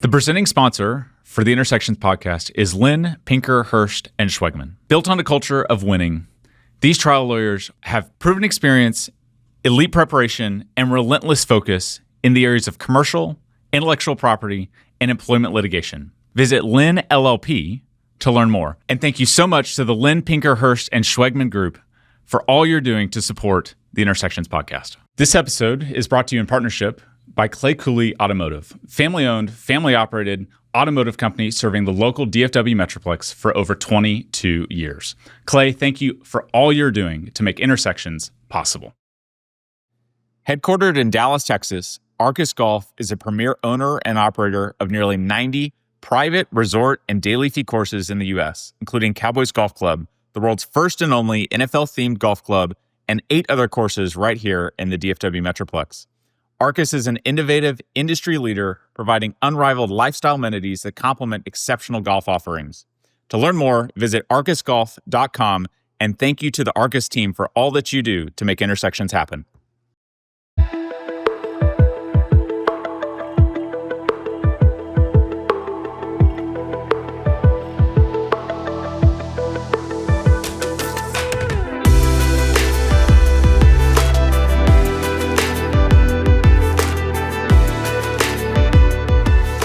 The presenting sponsor for the Intersections podcast is Lynn, Pinker, Hurst, and Schwegman. Built on a culture of winning, these trial lawyers have proven experience, elite preparation, and relentless focus in the areas of commercial, intellectual property, and employment litigation. Visit Lynn LLP to learn more. And thank you so much to the Lynn, Pinker, Hurst, and Schwegman Group for all you're doing to support the Intersections podcast. This episode is brought to you in partnership by Clay Cooley Automotive, family-owned, family-operated automotive company serving the local DFW Metroplex for over 22 years. Clay, thank you for all you're doing to make Intersections possible. Headquartered in Dallas, Texas, Arcus Golf is a premier owner and operator of nearly 90 private, resort, and daily fee courses in the U.S., including Cowboys Golf Club, the world's first and only NFL-themed golf club, and 8 other courses right here in the DFW Metroplex. Arcus is an innovative industry leader providing unrivaled lifestyle amenities that complement exceptional golf offerings. To learn more, visit arcusgolf.com, and thank you to the Arcus team for all that you do to make Intersections happen.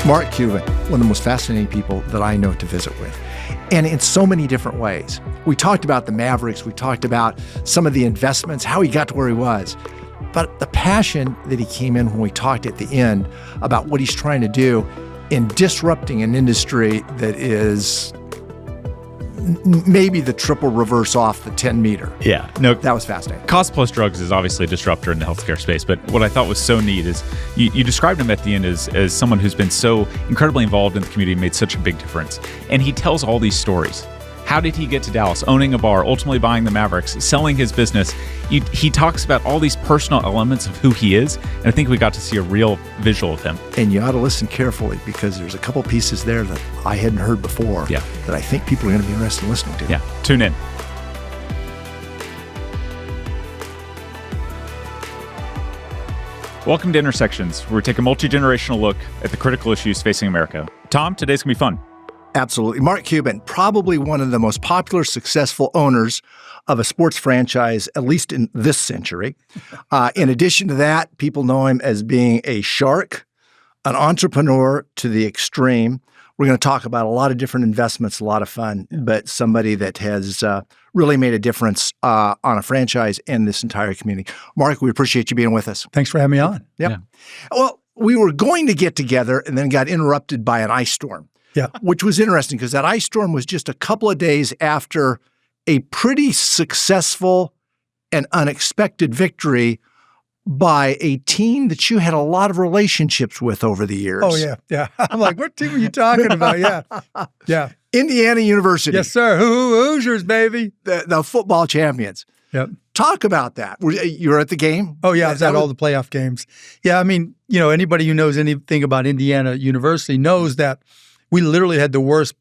Mark Cuban, one of the most fascinating people that I know to visit with, and in so many different ways. We talked about the Mavericks, we talked about some of the investments, how he got to where he was, but the passion that he came in when we talked at the end about what he's trying to do in disrupting an industry that is maybe the triple reverse off the 10 meter. Yeah, no, that was fascinating. Cost plus drugs is obviously a disruptor in the healthcare space, but what I thought was so neat is you described him at the end as someone who's been so incredibly involved in the community and made such a big difference. And he tells all these stories. How did he get to Dallas, owning a bar, ultimately buying the Mavericks, selling his business? He talks about all these personal elements of who he is, and I think we got to see a real visual of him. And you ought to listen carefully because there's a couple pieces there that I hadn't heard before that I think people are going to be interested in listening to. Yeah, tune in. Welcome to Intersections, where we take a multi-generational look at the critical issues facing America. Tom, today's going to be fun. Absolutely. Mark Cuban, probably one of the most popular, successful owners of a sports franchise, at least in this century. In addition to that, people know him as being a shark, an entrepreneur to the extreme. We're going to talk about a lot of different investments, a lot of fun, but somebody that has really made a difference on a franchise and this entire community. Mark, we appreciate you being with us. Thanks for having me on. Yep. Yeah. Well, we were going to get together and then got interrupted by an ice storm. Yeah, which was interesting because that ice storm was just a couple of days after a pretty successful and unexpected victory by a team that you had a lot of relationships with over the years. Oh, yeah. I'm like, what team are you talking about? Yeah. Indiana University. Yes, sir. Hoosiers, baby. The football champions. Yep. Talk about that. You were at the game? Oh, yeah. I was at all the playoff games. Yeah, I mean, anybody who knows anything about Indiana University knows that we literally had the worst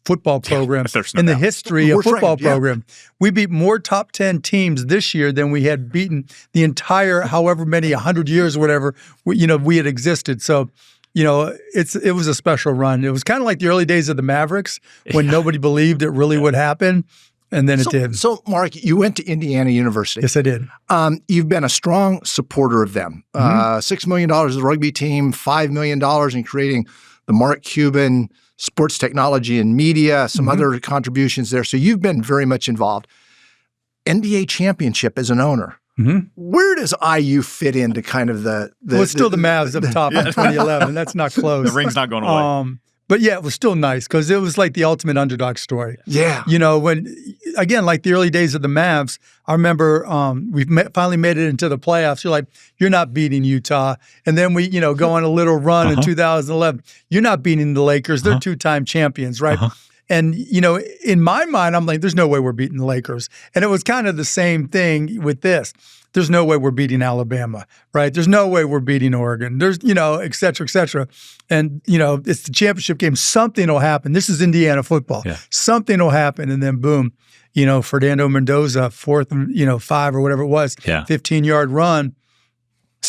football program in the history of football program. We beat more top 10 teams this year than we had beaten the entire, however many, 100 years or whatever, we had existed. So, it was a special run. It was kind of like the early days of the Mavericks when nobody believed it really would happen. And then it did. So, Mark, you went to Indiana University. Yes, I did. You've been a strong supporter of them. $6 million as a rugby team, $5 million in creating the Mark Cuban Sports Technology and Media, some other contributions there. So you've been very much involved. NBA championship as an owner. Where does IU fit into kind of the well, it's still the Mavs up top in 2011. That's not close. The ring's not going away. But yeah, it was still nice because it was like the ultimate underdog story. Yeah. When, again, like the early days of the Mavs, I remember we finally made it into the playoffs. You're like, you're not beating Utah. And then we, go on a little run in 2011. You're not beating the Lakers. They're two-time champions, right? And, in my mind, I'm like, there's no way we're beating the Lakers. And it was kind of the same thing with this. There's no way we're beating Alabama, right? There's no way we're beating Oregon. There's, et cetera, et cetera. And, it's the championship game. Something will happen. This is Indiana football. Yeah. Something will happen. And then boom, Fernando Mendoza, 4th and, 5 or whatever it was, 15-yard run.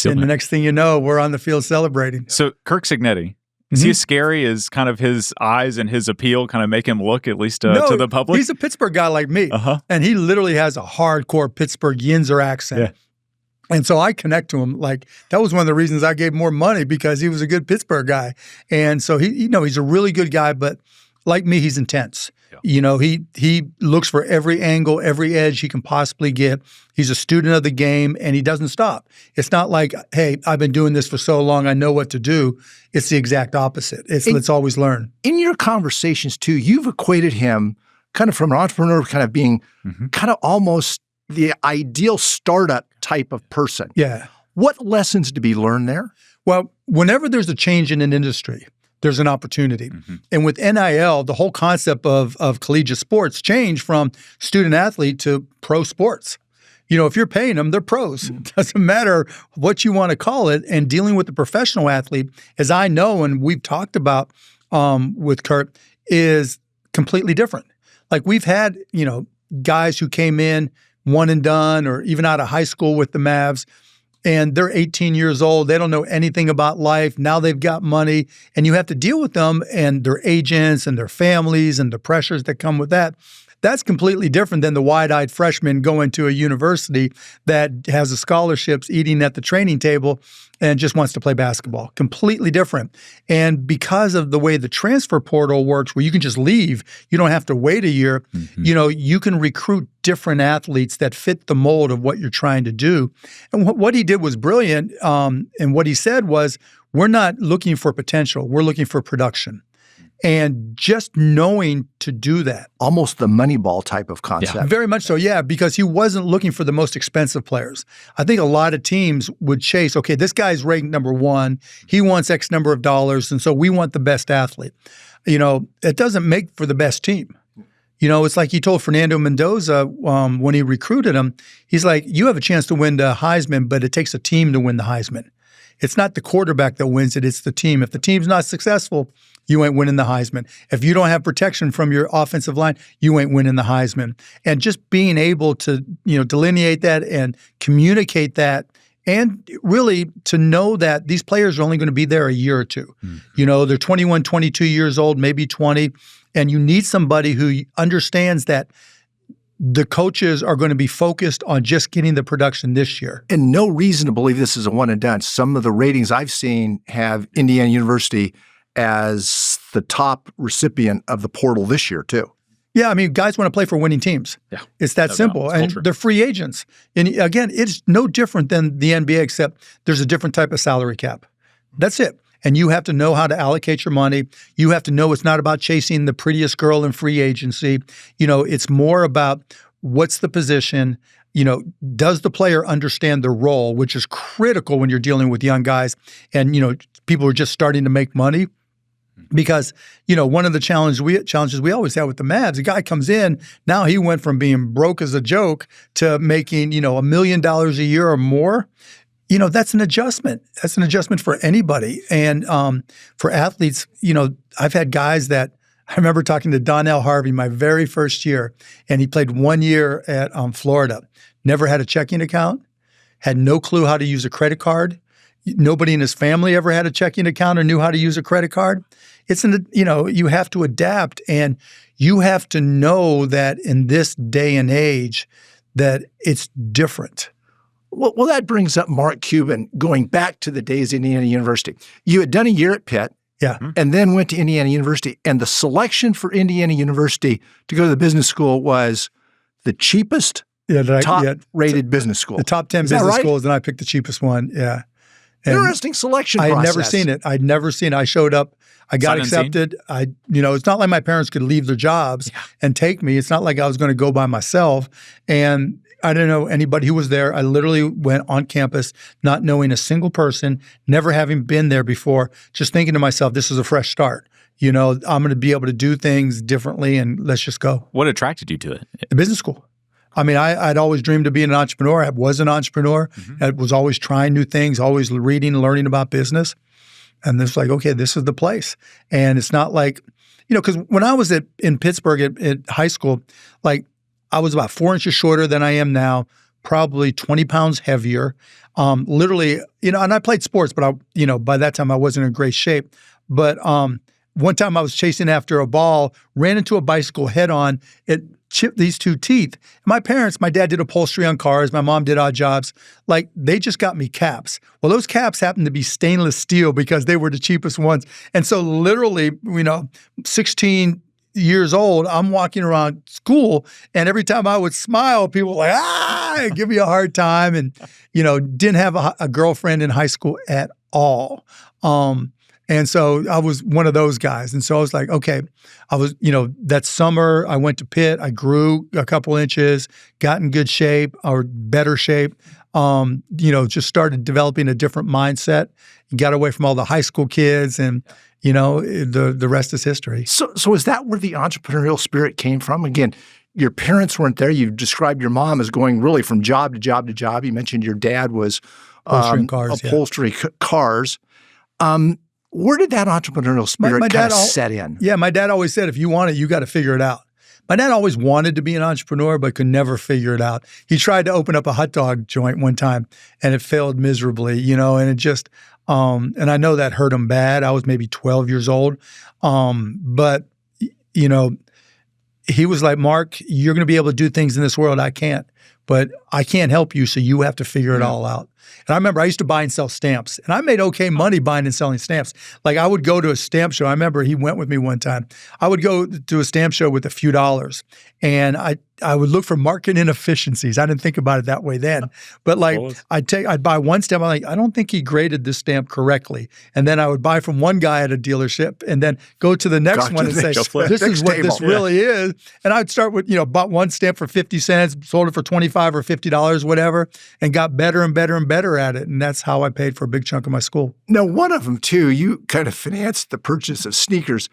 And the next thing you know, we're on the field celebrating. So Kirk Signetti Is he as scary as kind of his eyes and his appeal kind of make him look, at least to the public? He's a Pittsburgh guy like me. And he literally has a hardcore Pittsburgh Yinzer accent. Yeah. And so I connect to him. Like, that was one of the reasons I gave more money, because he was a good Pittsburgh guy. And so he's a really good guy, but like me, he's intense. Yeah. He looks for every angle, every edge he can possibly get. He's a student of the game, and he doesn't stop. It's not like, hey, I've been doing this for so long, I know what to do. It's the exact opposite. Let's always learn. In your conversations, too, you've equated him kind of from an entrepreneur, kind of being kind of almost the ideal startup type of person. Yeah. What lessons to be learned there? Well, whenever there's a change in an industry, there's an opportunity. And with NIL, the whole concept of collegiate sports changed from student athlete to pro sports. If you're paying them, they're pros. It doesn't matter what you want to call it. And dealing with the professional athlete, as I know and we've talked about with Kurt, is completely different. Like, we've had, guys who came in one and done, or even out of high school with the Mavs, and they're 18 years old. They don't know anything about life. Now they've got money, and you have to deal with them and their agents and their families and the pressures that come with that. That's completely different than the wide-eyed freshman going to a university that has the scholarships, eating at the training table, and just wants to play basketball. Completely different. And because of the way the transfer portal works, where you can just leave, you don't have to wait a year, you can recruit different athletes that fit the mold of what you're trying to do. And what he did was brilliant. And what he said was, we're not looking for potential. We're looking for production. And just knowing to do that. Almost the Moneyball type of concept. Yeah, very much so, yeah, because he wasn't looking for the most expensive players. I think a lot of teams would chase, okay, this guy's ranked number one. He wants X number of dollars, and so we want the best athlete. It doesn't make for the best team. It's like he told Fernando Mendoza when he recruited him, he's like, you have a chance to win the Heisman, but it takes a team to win the Heisman. It's not the quarterback that wins it, it's the team. If the team's not successful, you ain't winning the Heisman. If you don't have protection from your offensive line, you ain't winning the Heisman. And just being able to, delineate that and communicate that, and really to know that these players are only going to be there a year or two. They're 21, 22 years old, maybe 20, and you need somebody who understands that the coaches are going to be focused on just getting the production this year. And no reason to believe this is a one and done. Some of the ratings I've seen have Indiana University as the top recipient of the portal this year, too. Yeah, guys want to play for winning teams. Yeah, it's that simple. And they're free agents. And again, it's no different than the NBA, except there's a different type of salary cap. That's it. And you have to know how to allocate your money. You have to know it's not about chasing the prettiest girl in free agency. It's more about what's the position. Does the player understand the role, which is critical when you're dealing with young guys and, people who are just starting to make money. Because, one of the challenges we always have with the Mavs, a guy comes in, now he went from being broke as a joke to making, $1 million a year or more. That's an adjustment. That's an adjustment for anybody. And for athletes, I've had guys that I remember talking to Donnell Harvey my very first year, and he played 1 year at Florida. Never had a checking account, had no clue how to use a credit card. Nobody in his family ever had a checking account or knew how to use a credit card. You have to adapt, and you have to know that in this day and age that it's different. Well, that brings up Mark Cuban, going back to the days at Indiana University. You had done a year at Pitt, and then went to Indiana University, and the selection for Indiana University to go to the business school was the cheapest, top-rated business school. The top 10 business schools, and I picked the cheapest one, yeah. And interesting selection process. I'd never seen it. I showed up. I got accepted. It's not like my parents could leave their jobs and take me. It's not like I was going to go by myself. And I didn't know anybody who was there. I literally went on campus not knowing a single person, never having been there before, just thinking to myself, this is a fresh start. I'm going to be able to do things differently, and let's just go. What attracted you to it? The business school. I'd always dreamed of being an entrepreneur. I was an entrepreneur. I was always trying new things, always reading and learning about business. And it's like, okay, this is the place. And it's not like, because when I was in Pittsburgh at high school, like I was about 4 inches shorter than I am now, probably 20 pounds heavier. Literally, and I played sports, but by that time I wasn't in great shape. But one time I was chasing after a ball, ran into a bicycle head on. It chipped these 2 teeth. My dad did upholstery on cars. My mom did odd jobs. Like, they just got me caps. Well, those caps happened to be stainless steel because they were the cheapest ones. And so literally, 16 years old, I'm walking around school, and every time I would smile, people were like, give me a hard time. And, didn't have a girlfriend in high school at all. And so I was one of those guys. And so I was like, okay, that summer I went to Pitt, I grew a couple inches, got in good shape or better shape, just started developing a different mindset, got away from all the high school kids, and, the rest is history. So is that where the entrepreneurial spirit came from? Again, your parents weren't there. You've described your mom as going really from job to job to job. You mentioned your dad was upholstery cars. Where did that entrepreneurial spirit kind of set in? Yeah, my dad always said, if you want it, you got to figure it out. My dad always wanted to be an entrepreneur, but could never figure it out. He tried to open up a hot dog joint one time, and it failed miserably, and it just, and I know that hurt him bad. I was maybe 12 years old. But, he was like, Mark, you're going to be able to do things in this world I can't, but I can't help you, so you have to figure it all out. And I remember I used to buy and sell stamps, and I made okay money buying and selling stamps. Like, I would go to a stamp show. I remember he went with me one time. I would go to a stamp show with a few dollars, and I would look for market inefficiencies. I didn't think about it that way then. But I'd buy one stamp. I'm like, I don't think he graded this stamp correctly. And then I would buy from one guy at a dealership and then go to the next one and say, this is what this really is. And I'd start with, bought one stamp for 50 cents, sold it for $25 or $50, whatever, and got better and better and better at it. And that's how I paid for a big chunk of my school. Now, one of them too, you kind of financed the purchase of sneakers.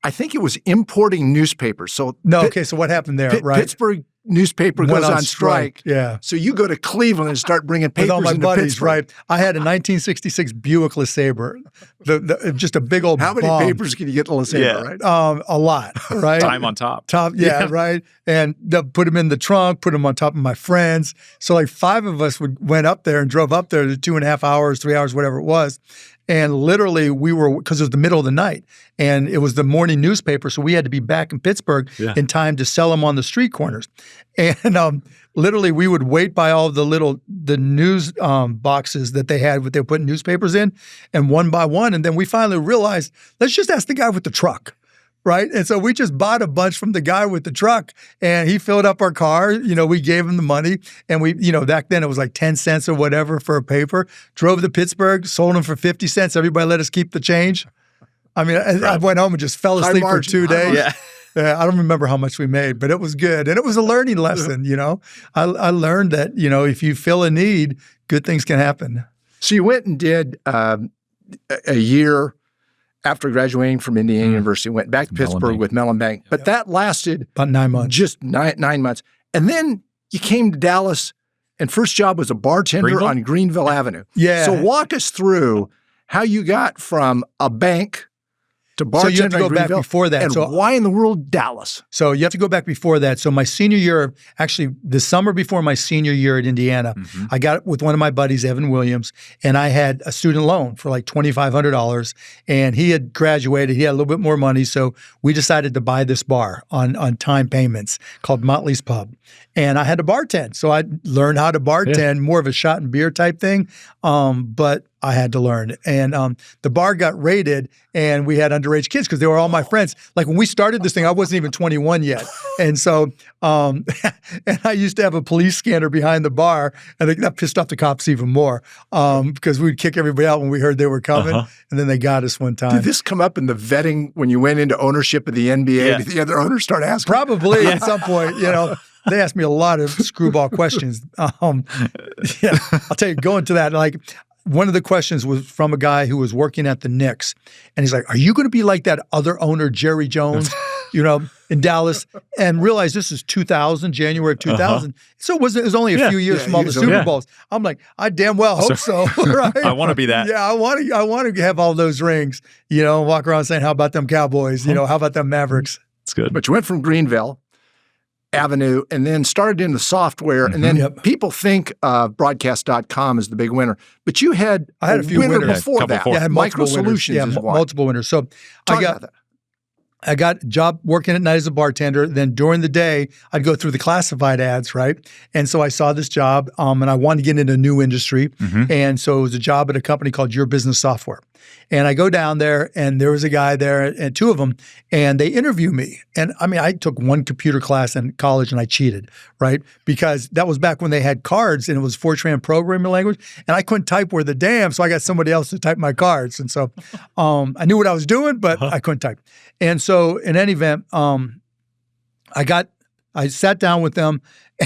I think it was importing newspapers. So so what happened there, right? Pittsburgh newspaper goes on strike. Yeah. So you go to Cleveland and start bringing papers with all my into buddies, Pittsburgh. Right? I had a 1966 Buick LeSabre, just a big old How many papers can you get in LeSabre, right? A lot, right? Time on top. Right? And put them in the trunk, put them on top of my friends. So like 5 of us went up there and drove up there to 2.5 hours, 3 hours, whatever it was. And literally because it was the middle of the night and it was the morning newspaper. So we had to be back in Pittsburgh in time to sell them on the street corners. And literally we would wait by all the news boxes that they had, what they were putting newspapers in, and one by one. And then we finally realized, let's just ask the guy with the truck. Right. And so we just bought a bunch from the guy with the truck, and he filled up our car. We gave him the money, and we, back then it was like 10 cents or whatever for a paper. Drove to Pittsburgh, sold them for 50 cents. Everybody let us keep the change. I mean, I went home and just fell asleep for 2 days. Yeah. I don't remember how much we made, but it was good. And it was a learning lesson, I learned that, if you feel a need, good things can happen. So you went and did a year after graduating from Indiana University, went back to Pittsburgh with Mellon Bank. But that lasted about 9 months. Just 9 months. And then you came to Dallas, and first job was a bartender on Greenville Avenue. Yeah. So walk us through how you got from a bank to bartender. So you have to go back before that. And why in the world Dallas? So you have to go back before that. So my senior year, actually the summer before my senior year at Indiana, I got with one of my buddies, Evan Williams, and I had a student loan for like $2,500. And he had graduated. He had a little bit more money. So we decided to buy this bar on time payments called Motley's Pub. And I had to bartend. So I learned how to bartend, more of a shot and beer type thing. But I had to learn. And the bar got raided, and we had underage kids because they were all my friends. Like when we started this thing, I wasn't even 21 yet. And so, and I used to have a police scanner behind the bar, and that pissed off the cops even more because we'd kick everybody out when we heard they were coming. And then they got us one time. Did this come up in the vetting when you went into ownership of the NBA? Did the other owners start asking? Probably at some point, They asked me a lot of screwball questions. I'll tell you, going to that, like one of the questions was from a guy who was working at the Knicks. And he's like, are you going to be like that other owner, Jerry Jones, in Dallas? And realized this is 2000, January of 2000. So it was only a few years from all the Super Bowls. I'm like, I damn well hope so. Right? I want to be that. Yeah, I want to have all those rings, walk around saying, how about them Cowboys? How about them Mavericks? It's good. But you went from Greenville. avenue and then started into software. And then people think broadcast.com is the big winner. But you had a few winner winners before that. Yeah, I had Micro Solutions is one. Multiple winners. So I got a job working at night as a bartender. Then during the day, I'd go through the classified ads, right? And so I saw this job, and I wanted to get into a new industry. And so it was a job at a company called Your Business Software. And I go down there, and there was a guy there, and two of them, and they interview me. And I mean, I took one computer class in college, and I cheated, right? Because that was back when they had cards, and it was Fortran programming language, and I couldn't type worth a damn, so I got somebody else to type my cards. And so I knew what I was doing, but I couldn't type. And so in any event, I sat down with them,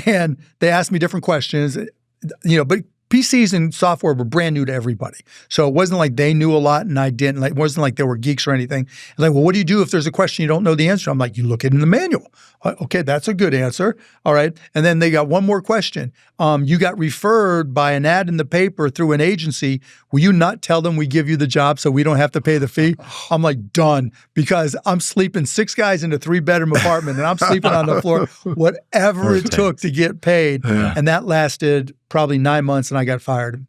and they asked me different questions, but PCs and software were brand new to everybody. So it wasn't like they knew a lot and I didn't. Like, it wasn't like they were geeks or anything. And like, well, what do you do if there's a question you don't know the answer? I'm like, you look it in the manual. Okay, that's a good answer. All right. And then they got one more question. You got referred by an ad in the paper through an agency. Will you not tell them we give you the job so we don't have to pay the fee? I'm like, done. Because I'm sleeping 6 guys in a 3-bedroom apartment and I'm sleeping on the floor, whatever it took to get paid. Yeah. And that lasted probably 9 months and I got fired.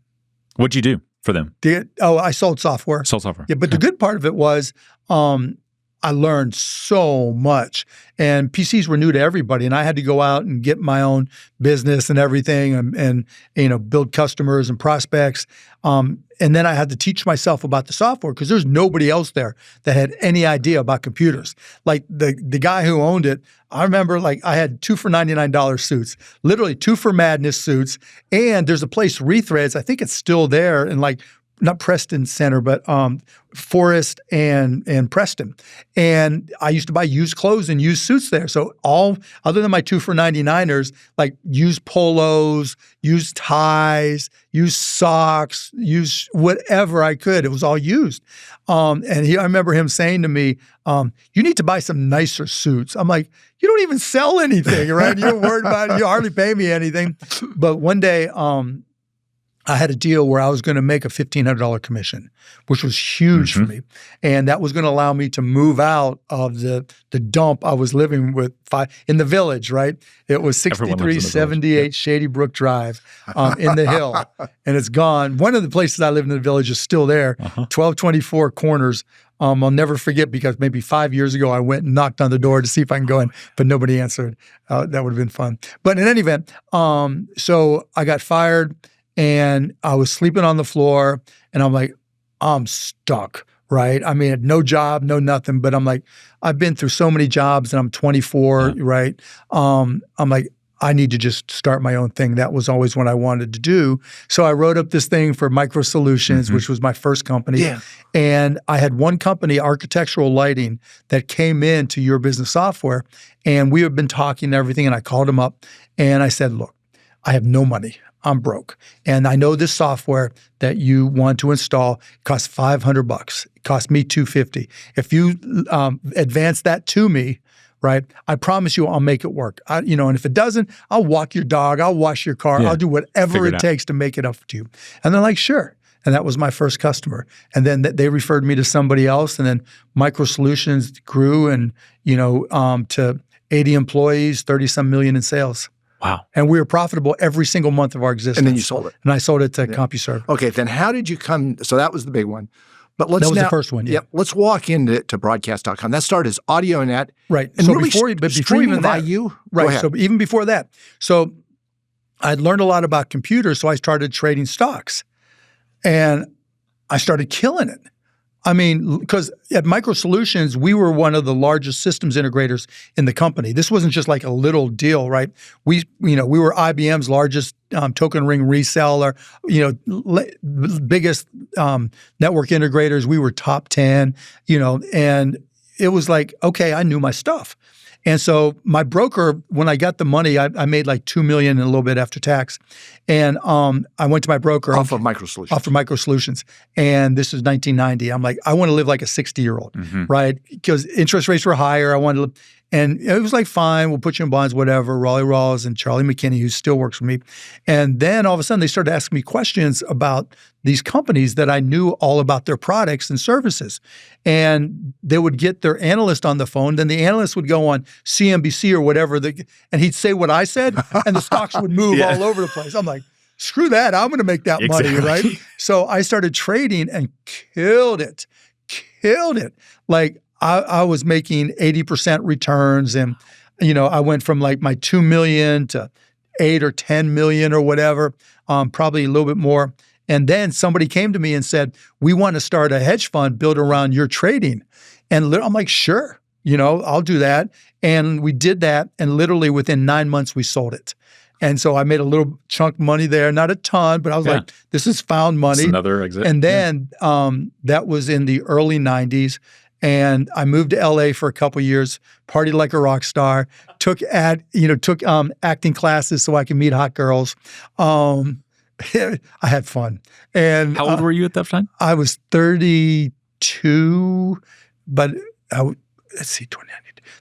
What'd you do for them? I sold software. Yeah, but the good part of it was I learned so much. And PCs were new to everybody. And I had to go out and get my own business and everything and build customers and prospects. And then I had to teach myself about the software because there's nobody else there that had any idea about computers. Like the guy who owned it, I remember I had 2 for $99 suits, literally 2 for Madness suits. And there's a place, Rethreads, I think it's still there in not Preston Center, but Forest and Preston. And I used to buy used clothes and used suits there. So all, other than my 2 for $99ers, like used polos, used ties, used socks, used whatever I could. It was all used. I remember him saying to me, you need to buy some nicer suits. I'm like, you don't even sell anything, right? You're worried about it. You hardly pay me anything. But one day, I had a deal where I was going to make a $1,500 commission, which was huge for me. And that was going to allow me to move out of the dump I was living with in the village, right? It was 6378 Shady Brook Drive in the hill. And it's gone. One of the places I live in the village is still there, 1224 Corners. I'll never forget because maybe 5 years ago, I went and knocked on the door to see if I can go in, but nobody answered. That would have been fun. But in any event, so I got fired. And I was sleeping on the floor and I'm like, I'm stuck, right? I mean, no job, no nothing, but I'm like, I've been through so many jobs and I'm 24, right? I'm like, I need to just start my own thing. That was always what I wanted to do. So I wrote up this thing for Micro Solutions, which was my first company. Yeah. And I had one company, Architectural Lighting, that came into Your Business Software. And we had been talking and everything. And I called them up and I said, look, I have no money. I'm broke. And I know this software that you want to install costs $500. It cost me $250. If you advance that to me, right, I promise you I'll make it work. And if it doesn't, I'll walk your dog, I'll wash your car, I'll do whatever it takes to make it up to you. And they're like, sure. And that was my first customer. And then they referred me to somebody else. And then Micro Solutions grew and, to 80 employees, 30-some million in sales. Wow. And we were profitable every single month of our existence. And then you sold it. And I sold it to CompuServe. Okay, then how did you come? So that was the big one. But that was the first one, yeah. Let's walk into broadcast.com. That started as AudioNet. Right. And so really before even that, you? Right. So even before that. So I'd learned a lot about computers, so I started trading stocks. And I started killing it. I mean, because at Micro Solutions, we were one of the largest systems integrators in the company. This wasn't just like a little deal, right? We were IBM's largest token ring reseller, biggest network integrators. We were top 10, and it was like, okay, I knew my stuff. And so my broker, when I got the money, I made like $2 million and a little bit after tax. And I went to my broker. Off of Micro Solutions. And this is 1990. I'm like, I want to live like a 60-year-old, right? Because interest rates were higher. And it was like, fine, we'll put you in bonds, whatever. Raleigh Rawls and Charlie McKinney, who still works for me. And then all of a sudden they started asking me questions about these companies that I knew all about their products and services. And they would get their analyst on the phone. Then the analyst would go on CNBC or whatever, and he'd say what I said, and the stocks would move all over the place. I'm like, screw that. I'm going to make that money, right? So I started trading and killed it. Like I was making 80% returns, and I went from like my 2 million to 8 or 10 million or whatever, probably a little bit more. And then somebody came to me and said, we want to start a hedge fund built around your trading. And I'm like, sure, I'll do that. And we did that. And literally within 9 months, we sold it. And so I made a little chunk of money there, not a ton, but I was like, this is found money. It's another exit. And then that was in the early 90s. And I moved to LA for a couple of years, partied like a rock star, took acting classes so I could meet hot girls. I had fun. And how old were you at that time? I was 32, but let's see,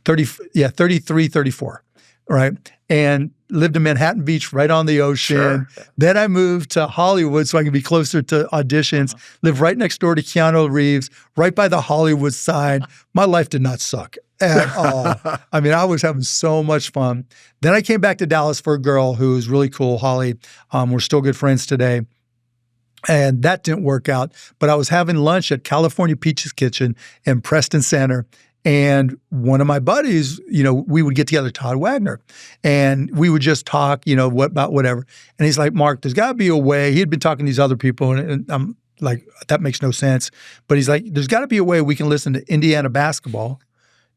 33, 34, right? And lived in Manhattan Beach, right on the ocean. Sure. Then I moved to Hollywood so I could be closer to auditions, lived right next door to Keanu Reeves, right by the Hollywood sign. My life did not suck at all. I mean, I was having so much fun. Then I came back to Dallas for a girl who was really cool, Holly. We're still good friends today. And that didn't work out. But I was having lunch at California Peach's Kitchen in Preston Center. And one of my buddies, we would get together, Todd Wagner, and we would just talk, about whatever. And he's like, Mark, there's got to be a way. He had been talking to these other people, and I'm like, that makes no sense. But he's like, there's got to be a way we can listen to Indiana basketball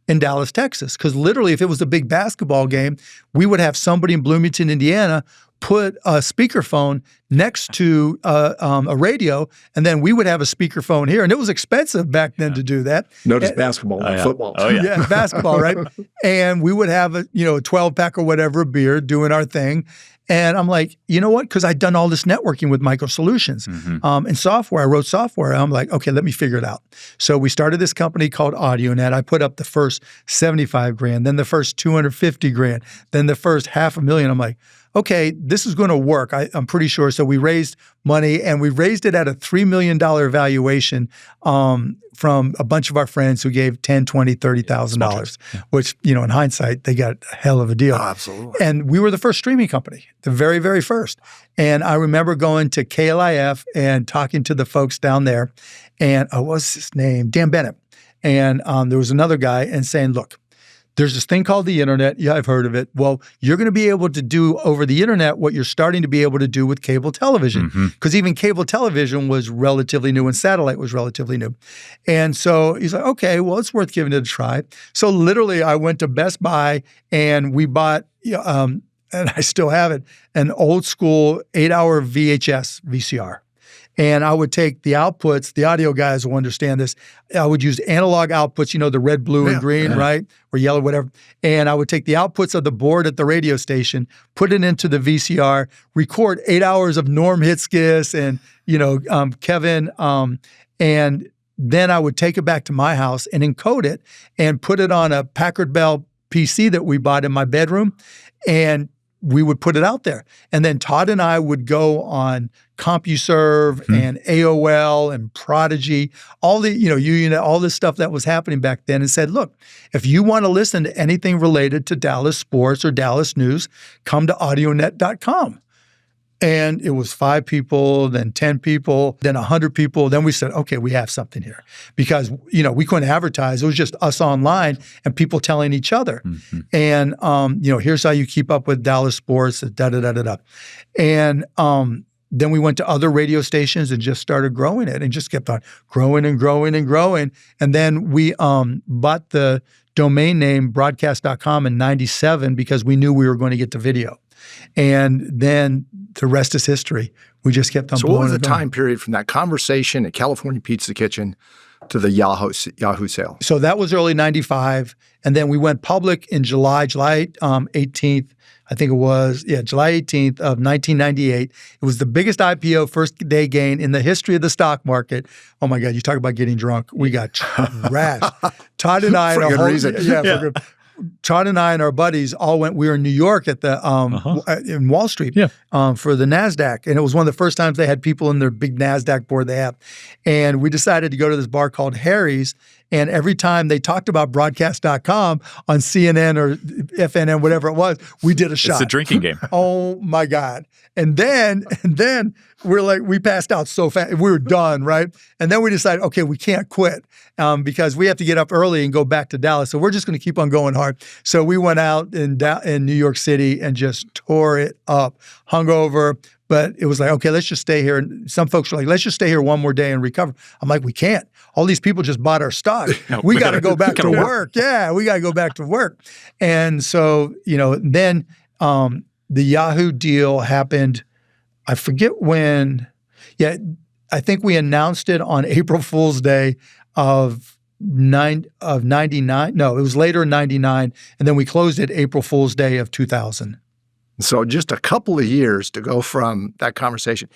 in Dallas, Texas. Because literally, if it was a big basketball game, we would have somebody in Bloomington, Indiana, put a speakerphone next to a radio, and then we would have a speakerphone here. And it was expensive back then to do that. Notice basketball and football. Oh, yeah. Yeah, basketball, right? And we would have a 12-pack or whatever of beer doing our thing. And I'm like, you know what? Because I'd done all this networking with Micro Solutions and software. I wrote software. I'm like, okay, let me figure it out. So we started this company called AudioNet. I put up the first $75,000, then the first $250,000, then the first $500,000. I'm like, okay, this is going to work. I'm pretty sure. So we raised money, and we raised it at a $3 million valuation from a bunch of our friends who gave $10,000, $20,000, $30,000, which, in hindsight, they got a hell of a deal. Oh, absolutely. And we were the first streaming company, the very, very first. And I remember going to KLIF and talking to the folks down there. And what's his name? Dan Bennett. And there was another guy, and saying, look, there's this thing called the internet. Yeah, I've heard of it. Well, you're going to be able to do over the internet what you're starting to be able to do with cable television, because even cable television was relatively new and satellite was relatively new. And so he's like, okay, well, it's worth giving it a try. So literally I went to Best Buy and we bought, and I still have it, an old school 8-hour VHS VCR. And I would take the outputs, the audio guys will understand this. I would use analog outputs, the red, blue, and green, right? Or yellow, whatever. And I would take the outputs of the board at the radio station, put it into the VCR, record 8 hours of Norm Hitzkiss and, Kevin. And then I would take it back to my house and encode it and put it on a Packard Bell PC that we bought in my bedroom. And we would put it out there. And then Todd and I would go on CompuServe and AOL and Prodigy, all the, UUNet, all this stuff that was happening back then, and said, look, if you want to listen to anything related to Dallas sports or Dallas news, come to audionet.com. And it was 5 people, then 10 people, then 100 people. Then we said, okay, we have something here. Because, we couldn't advertise. It was just us online and people telling each other. And, here's how you keep up with Dallas sports, da-da-da-da-da. And then we went to other radio stations and just started growing it and just kept on growing and growing and growing. And then we bought the domain name broadcast.com in 97 because we knew we were going to get to video. And then the rest is history. We just kept on blowing. So what was the time period from that conversation at California Pizza Kitchen to the Yahoo Sale? So that was early 95. And then we went public in July 18th, I think it was, July 18th of 1998. It was the biggest IPO first day gain in the history of the stock market. Oh my God, you talk about getting drunk. We got trashed. Todd and I, for good reason. Todd and I and our buddies all went. We were in New York at the in Wall Street for the NASDAQ, and it was one of the first times they had people in their big NASDAQ board they have. And we decided to go to this bar called Harry's. And every time they talked about broadcast.com on CNN or FNN, whatever it was, we did a shot. It's a drinking game. Oh my God. And then we're like, we passed out so fast. We were done, right? And then we decided, okay, we can't quit because we have to get up early and go back to Dallas. So we're just going to keep on going hard. So we went out in New York City and just tore it up, hungover. But it was like, okay, let's just stay here. And some folks were like, let's just stay here one more day and recover. I'm like, we can't. All these people just bought our stock. We got to go back to work. Yeah, we got to go back to work. And so, then the Yahoo deal happened. I forget when. Yeah, I think we announced it on April Fool's Day of 99. No, it was later in 99. And then we closed it April Fool's Day of 2000. So just a couple of years to go from that conversation.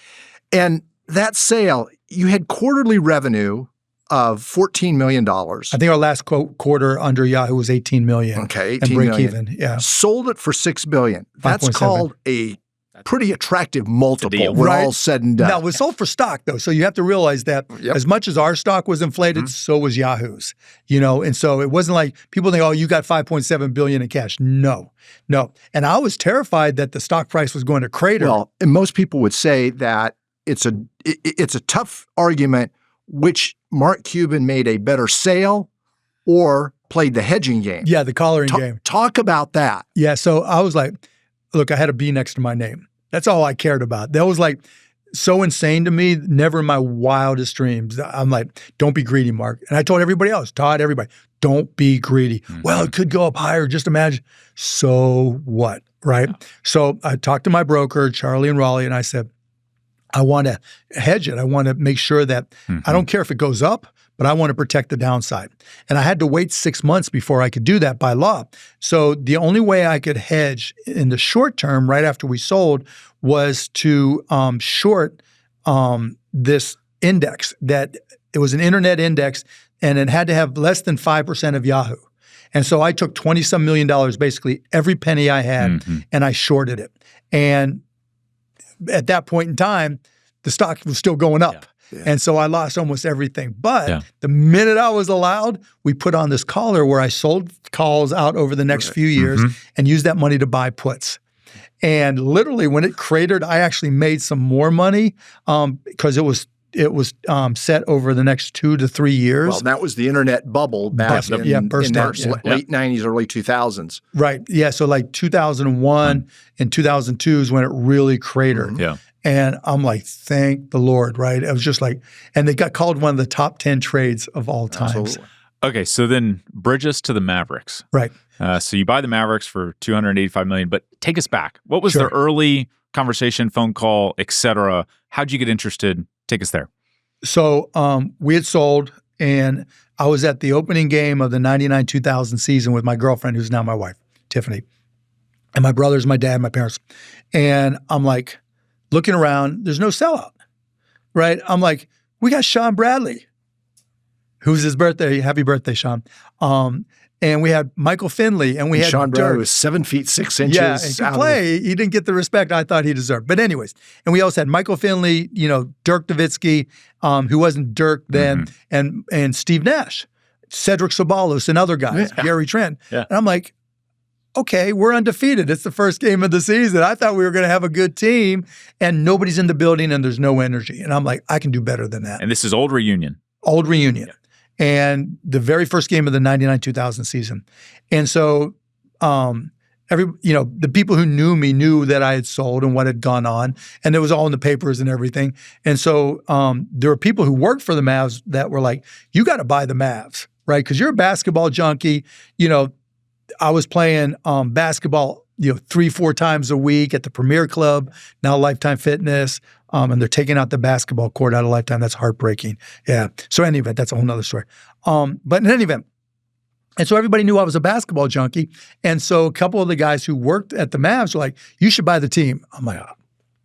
And that sale, you had quarterly revenue of $14 million. I think our last quarter under Yahoo was $18 million. Okay, $18 and break million. Even. Yeah. Sold it for $6 billion. That's 5.7. called a pretty attractive multiple when right? all said and done. Now, it was sold for stock, though. So you have to realize that as much as our stock was inflated, so was Yahoo's. And so it wasn't like people think, oh, you got $5.7 billion in cash. No. And I was terrified that the stock price was going to crater. Well, and most people would say that it's a tough argument which Mark Cuban made a better sale or played the hedging game. Yeah, the collaring game. Talk about that. Yeah, so I was like, look, I had a B next to my name. That's all I cared about. That was like so insane to me, never in my wildest dreams. I'm like, don't be greedy, Mark. And I told everybody else, Todd, everybody, don't be greedy. Well, it could go up higher, just imagine. So what, right? So I talked to my broker, Charlie and Raleigh, and I said, I want to hedge it. I want to make sure that I don't care if it goes up, but I want to protect the downside. And I had to wait 6 months before I could do that by law. So the only way I could hedge in the short term, right after we sold, was to short this index. That it was an internet index, and it had to have less than 5% of Yahoo. And so I took $20-some million, basically every penny I had, and I shorted it. And at that point in time, the stock was still going up. Yeah. And so I lost almost everything. But the minute I was allowed, we put on this collar where I sold calls out over the next few years and used that money to buy puts. And literally when it cratered, I actually made some more money because it was set over the next 2 to 3 years. Well, that was the internet bubble back in the late 90s, early 2000s. Right. Yeah. So like 2001 and 2002 is when it really cratered. Yeah. And I'm like, thank the Lord, right? It was just like, and they got called one of the top 10 trades of all time. Absolutely. Okay, so then bridge us to the Mavericks. Right. So you buy the Mavericks for $285 million, but take us back. What was the early conversation, phone call, et cetera? How'd you get interested? Take us there. So we had sold, and I was at the opening game of the 99-2000 season with my girlfriend, who's now my wife, Tiffany, and my brothers, my dad, my parents. And I'm like, looking around, there's no sellout, right? I'm like, we got Sean Bradley, who's his birthday. Happy birthday, Sean. And we had Michael Finley, and we had Sean Dirk. Bradley was 7 feet 6 inches. Yeah, and could play. He didn't get the respect I thought he deserved. But anyways, and we also had Michael Finley, Dirk Nowitzki, who wasn't Dirk then, and Steve Nash, Cedric Sabalos, and other guys, Gary Trent. Yeah. And I'm like, okay, we're undefeated. It's the first game of the season. I thought we were going to have a good team, and nobody's in the building, and there's no energy. And I'm like, I can do better than that. And this is old reunion. Old reunion. Yeah. And the very first game of the 99-2000 season. And so the people who knew me knew that I had sold and what had gone on. And it was all in the papers and everything. And so there were people who worked for the Mavs that were like, you got to buy the Mavs, right? Because you're a basketball junkie. I was playing basketball, 3-4 times a week at the Premier Club, now Lifetime Fitness, and they're taking out the basketball court out of Lifetime. That's heartbreaking. Yeah. So in any event, that's a whole nother story. But in any event, and so everybody knew I was a basketball junkie. And so a couple of the guys who worked at the Mavs were like, you should buy the team. I'm like,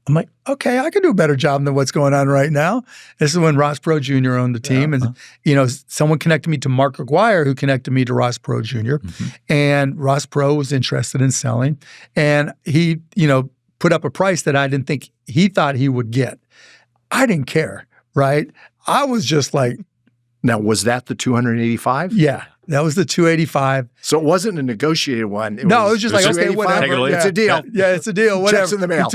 I'm like, okay, I can do a better job than what's going on right now. This is when Ross Perot Jr. owned the team. And, someone connected me to Mark Aguirre, who connected me to Ross Perot Jr. And Ross Perot was interested in selling. And he, put up a price that I didn't think he thought he would get. I didn't care, right? I was just like. Now, was that the 285? Yeah. That was the 285. So it wasn't a negotiated one. It was just like, okay, whatever. It's a deal. Yeah, it's a deal. Whatever. Checks in the mail.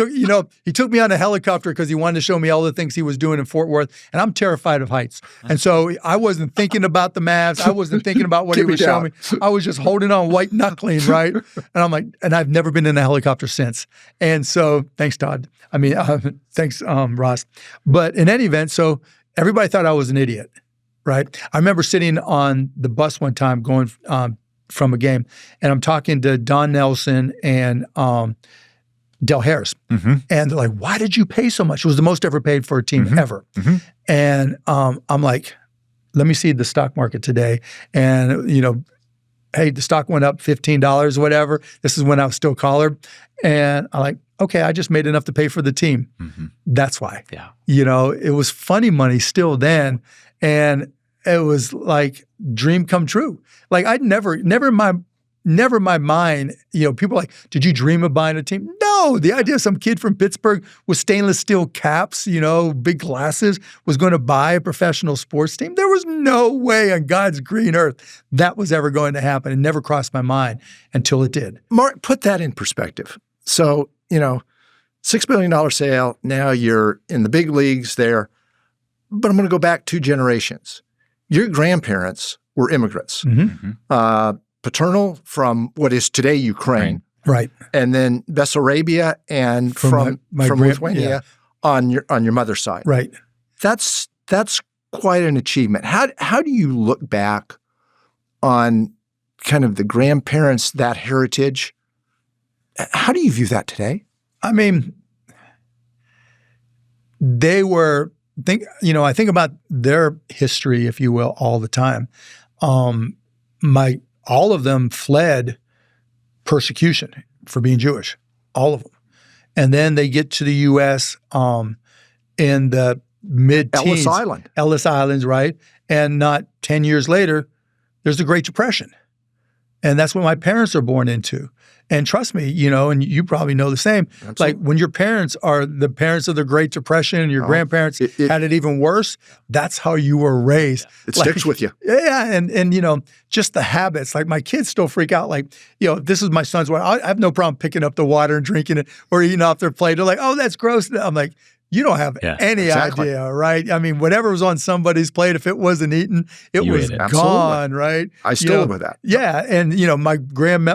He took me on a helicopter because he wanted to show me all the things he was doing in Fort Worth. And I'm terrified of heights. And so I wasn't thinking about the Mavs. I wasn't thinking about what he was showing me. I was just holding on white knuckling, right? And I'm like, and I've never been in a helicopter since. And so thanks, Todd. Thanks, Ross. But in any event, so everybody thought I was an idiot. Right. I remember sitting on the bus one time going from a game, and I'm talking to Don Nelson and Del Harris. And they're like, why did you pay so much? It was the most ever paid for a team ever. And I'm like, let me see the stock market today. And, hey, the stock went up $15, whatever. This is when I was still collared. And I'm like, okay, I just made enough to pay for the team. That's why. Yeah. It was funny money still then. And it was like dream come true. Like I'd never in my mind, people are like, did you dream of buying a team? No, the idea of some kid from Pittsburgh with stainless steel caps, big glasses was going to buy a professional sports team. There was no way on God's green earth that was ever going to happen. It never crossed my mind until it did. Mark, put that in perspective. So, $6 billion sale, now you're in the big leagues there. But I'm going to go back 2 generations. Your grandparents were immigrants, paternal from what is today Ukraine, right, and then Bessarabia and from Lithuania on your mother's side, right. That's quite an achievement. How do you look back on kind of the grandparents, that heritage? How do you view that today? They were. I think about their history, if you will, all the time. All of them fled persecution for being Jewish, all of them. And then they get to the U.S. In the mid-teens. Ellis Islands, right? And not 10 years later, there's the Great Depression. And that's what my parents are born into. And trust me, and you probably know the same. Absolutely. Like when your parents are the parents of the Great Depression and your grandparents had it even worse, that's how you were raised. It sticks with you. Yeah, and just the habits. Like my kids still freak out. Like, this is my son's water. I have no problem picking up the water and drinking it or eating off their plate. They're like, oh, that's gross. I'm like, you don't have any idea, right? Whatever was on somebody's plate, if it wasn't eaten, it was gone, right? I still live with that. Yeah, and my grandmoms,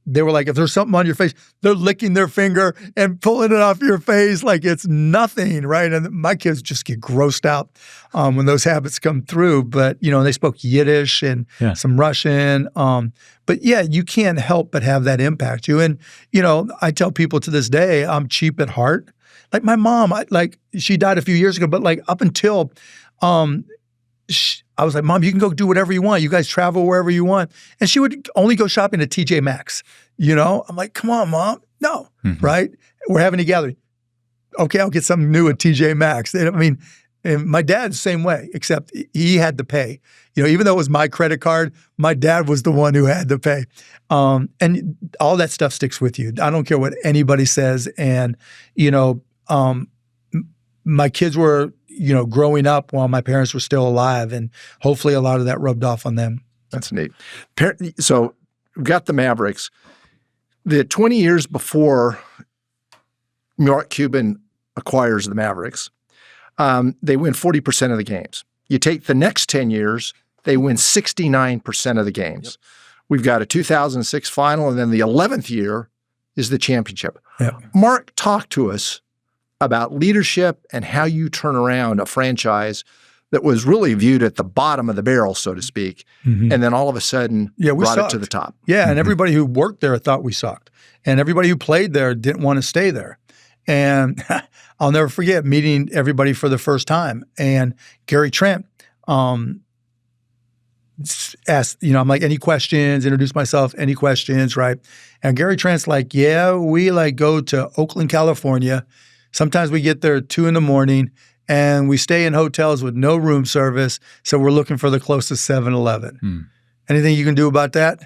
they were like, if there's something on your face, they're licking their finger and pulling it off your face like it's nothing, right? And my kids just get grossed out when those habits come through. But, they spoke Yiddish and some Russian. But yeah, you can't help but have that impact you. And, I tell people to this day, I'm cheap at heart. Like my mom, she died a few years ago, but up until I was like, Mom, you can go do whatever you want. You guys travel wherever you want. And she would only go shopping at TJ Maxx. I'm like, come on, Mom. No, right? We're having a gathering. Okay, I'll get something new at TJ Maxx. And my dad's the same way, except he had to pay. Even though it was my credit card, my dad was the one who had to pay. And all that stuff sticks with you. I don't care what anybody says. And, my kids were, growing up while my parents were still alive. And hopefully a lot of that rubbed off on them. That's neat. So we've got the Mavericks. The 20 years before Mark Cuban acquires the Mavericks, they win 40% of the games. You take the next 10 years, they win 69% of the games. Yep. We've got a 2006 final, and then the 11th year is the championship. Yep. Mark, talk to us about leadership and how you turn around a franchise that was really viewed at the bottom of the barrel, so to speak, and then all of a sudden brought it to the top. Yeah, and everybody who worked there thought we sucked. And everybody who played there didn't want to stay there. And I'll never forget meeting everybody for the first time. And Gary Trent, ask, I'm like, any questions, introduce myself, any questions, right? And Gary Trent's like, yeah, we like go to Oakland, California. Sometimes we get there at 2 a.m. and we stay in hotels with no room service. So we're looking for the closest 7-Eleven. Anything you can do about that?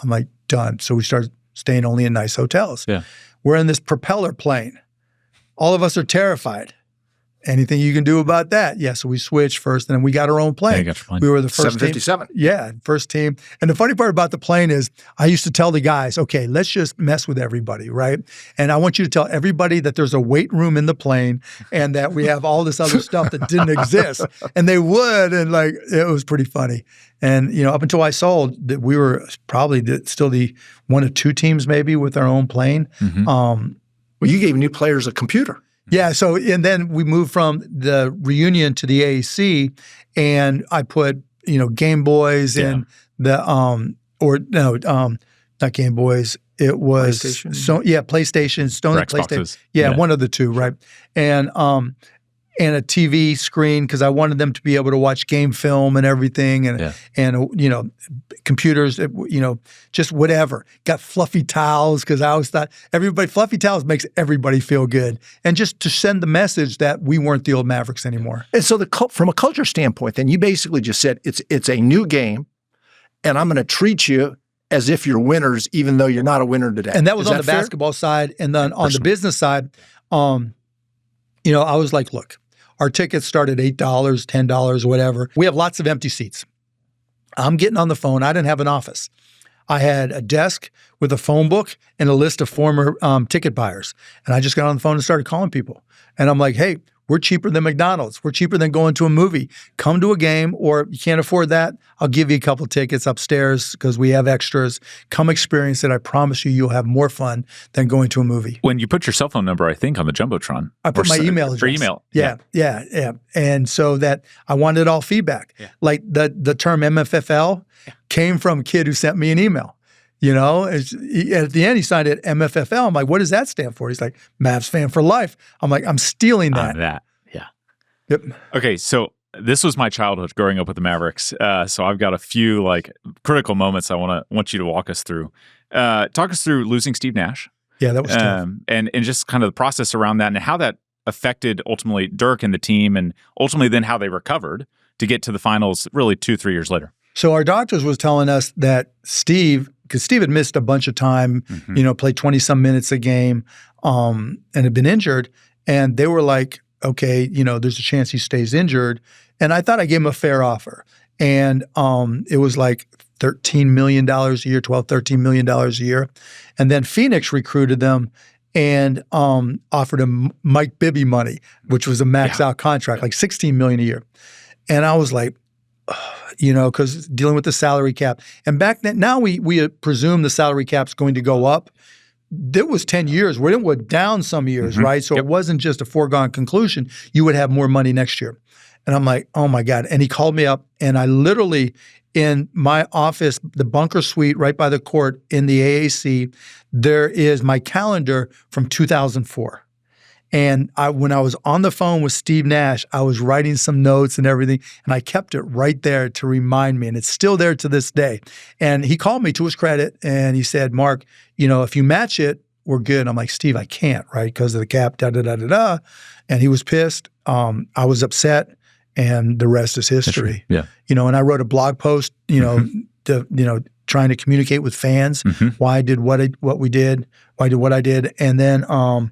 I'm like, done. So we start staying only in nice hotels. Yeah. We're in this propeller plane. All of us are terrified. Anything you can do about that? Yeah, so we switched first, and then we got our own plane. Yeah, you got your plane. We were the first 757. team. Yeah, first team. And the funny part about the plane is I used to tell the guys, okay, let's just mess with everybody, right? And I want you to tell everybody that there's a weight room in the plane and that we have all this other stuff that didn't exist. And they would, and like, it was pretty funny. And, up until I sold, that we were probably still the one of two teams maybe with our own plane. Well, you gave new players a computer. Yeah. So, and then we moved from the reunion to the AAC, and I put, Game Boys and the, not Game Boys. It was PlayStation. PlayStation, Sony PlayStation. Xboxes. Yeah, one of the two, right? And a TV screen because I wanted them to be able to watch game film and everything, and computers, just whatever. Got fluffy towels because I always thought fluffy towels makes everybody feel good, and just to send the message that we weren't the old Mavericks anymore. And so from a culture standpoint, then you basically just said it's a new game, and I'm going to treat you as if you're winners, even though you're not a winner today. And that was on the fair? basketball side, and then on the business side, I was like, look. Our tickets start at $8, $10, whatever. We have lots of empty seats. I'm getting on the phone. I didn't have an office. I had a desk with a phone book and a list of former ticket buyers. And I just got on the phone and started calling people. And I'm like, hey, we're cheaper than McDonald's. We're cheaper than going to a movie. Come to a game, or you can't afford that, I'll give you a couple tickets upstairs because we have extras. Come experience it. I promise you'll have more fun than going to a movie. When you put your cell phone number, I think, on the Jumbotron. I put my email address. For email. Yeah. And so that I wanted all feedback. Yeah. Like the term MFFL came from a kid who sent me an email. At the end, he signed it MFFL. I'm like, what does that stand for? He's like, Mavs fan for life. I'm like, I'm stealing that. Yeah. Yep. Okay, so this was my childhood growing up with the Mavericks. So I've got a few critical moments I want you to walk us through. Talk us through losing Steve Nash. Yeah, that was tough. And just kind of the process around that and how that affected ultimately Dirk and the team, and ultimately then how they recovered to get to the finals really 2-3 years later. So our doctors was telling us that Steve, because Steve had missed a bunch of time, played 20-some minutes a game, and had been injured. And they were like, okay, there's a chance he stays injured. And I thought I gave him a fair offer. And it was like $13 million a year, $13 million a year. And then Phoenix recruited them and offered him Mike Bibby money, which was a max out contract, like $16 million a year. And I was like, because dealing with the salary cap. And back then, now we presume the salary cap's going to go up. There was 10 years where it went down some years, right? So it wasn't just a foregone conclusion. You would have more money next year. And I'm like, oh my God. And he called me up, and I literally, in my office, the bunker suite right by the court in the AAC, there is my calendar from 2004. And when I was on the phone with Steve Nash, I was writing some notes and everything, and I kept it right there to remind me, and it's still there to this day. And he called me, to his credit, and he said, Mark, if you match it, we're good. And I'm like, Steve, I can't, right, because of the cap, da-da-da-da-da. And he was pissed. I was upset, and the rest is history. Yeah. And I wrote a blog post, trying to communicate with fans, why I did what we did, why I did what I did. And then I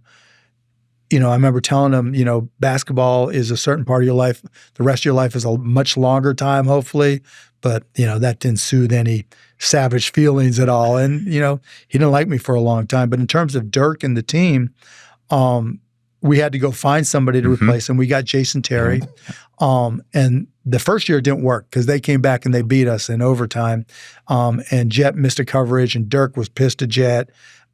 remember telling him, basketball is a certain part of your life. The rest of your life is a much longer time, hopefully. But, that didn't soothe any savage feelings at all. And, he didn't like me for a long time. But in terms of Dirk and the team, we had to go find somebody to replace him. We got Jason Terry. And the first year it didn't work because they came back and they beat us in overtime. And Jet missed a coverage, and Dirk was pissed at Jet.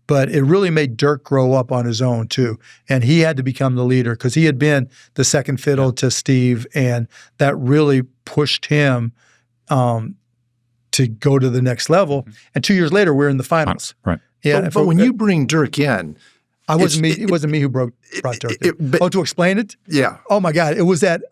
But it really made Dirk grow up on his own too. And he had to become the leader because he had been the second fiddle to Steve, and that really pushed him to go to the next level. And 2 years later, we're in the finals. Right. Yeah. But when you bring Dirk in, it wasn't me who brought Dirk in. To explain it? Yeah. Oh my God. It was that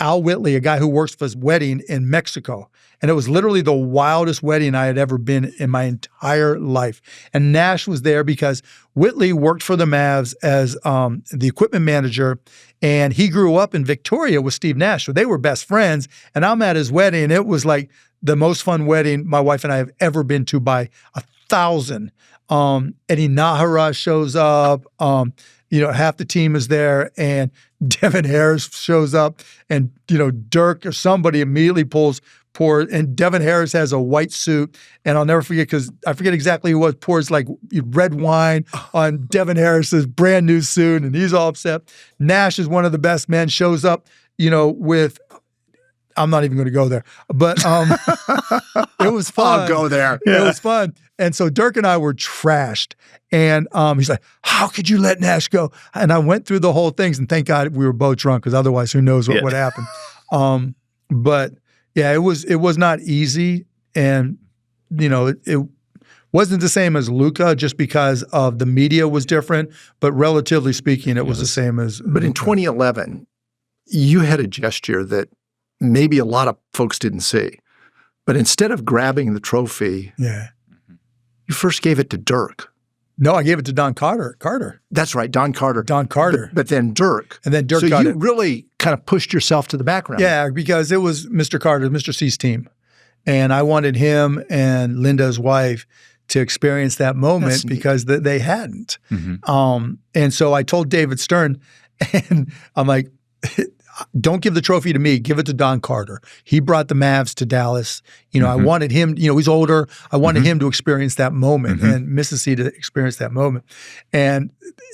Al Whitley, a guy who works for his wedding in Mexico. And it was literally the wildest wedding I had ever been in my entire life. And Nash was there because Whitley worked for the Mavs as the equipment manager, and he grew up in Victoria with Steve Nash. So they were best friends, and I'm at his wedding, and it was like the most fun wedding my wife and I have ever been to by 1,000. Eddie Nahara shows up. Half the team is there, and Devin Harris shows up, and Dirk or somebody immediately pours, and Devin Harris has a white suit, and I'll never forget because I forget exactly who it was, pours like red wine on Devin Harris's brand new suit, and he's all upset. Nash is one of the best men, shows up, with. I'm not even going to go there, but it was fun. I'll go there. It was fun. And so Dirk and I were trashed. And he's like, how could you let Nash go? And I went through the whole things, and thank God we were both drunk, because otherwise who knows what would happen. But yeah, it was not easy. And, it wasn't the same as Luka just because of the media was different, but relatively speaking, it was the same as But in 2011, you had a gesture that maybe a lot of folks didn't see. But instead of grabbing the trophy, you first gave it to Dirk. No, I gave it to Don Carter. That's right, Don Carter. But then Dirk. And then Dirk so got you it. really kind of pushed yourself to the background. Yeah, because it was Mr. Carter, Mr. C's team. And I wanted him and Linda's wife to experience that moment because they hadn't. And so I told David Stern, and I'm like, don't give the trophy to me. Give it to Don Carter. He brought the Mavs to Dallas. I wanted him, he's older. I wanted him to experience that moment and Mrs. C to experience that moment. And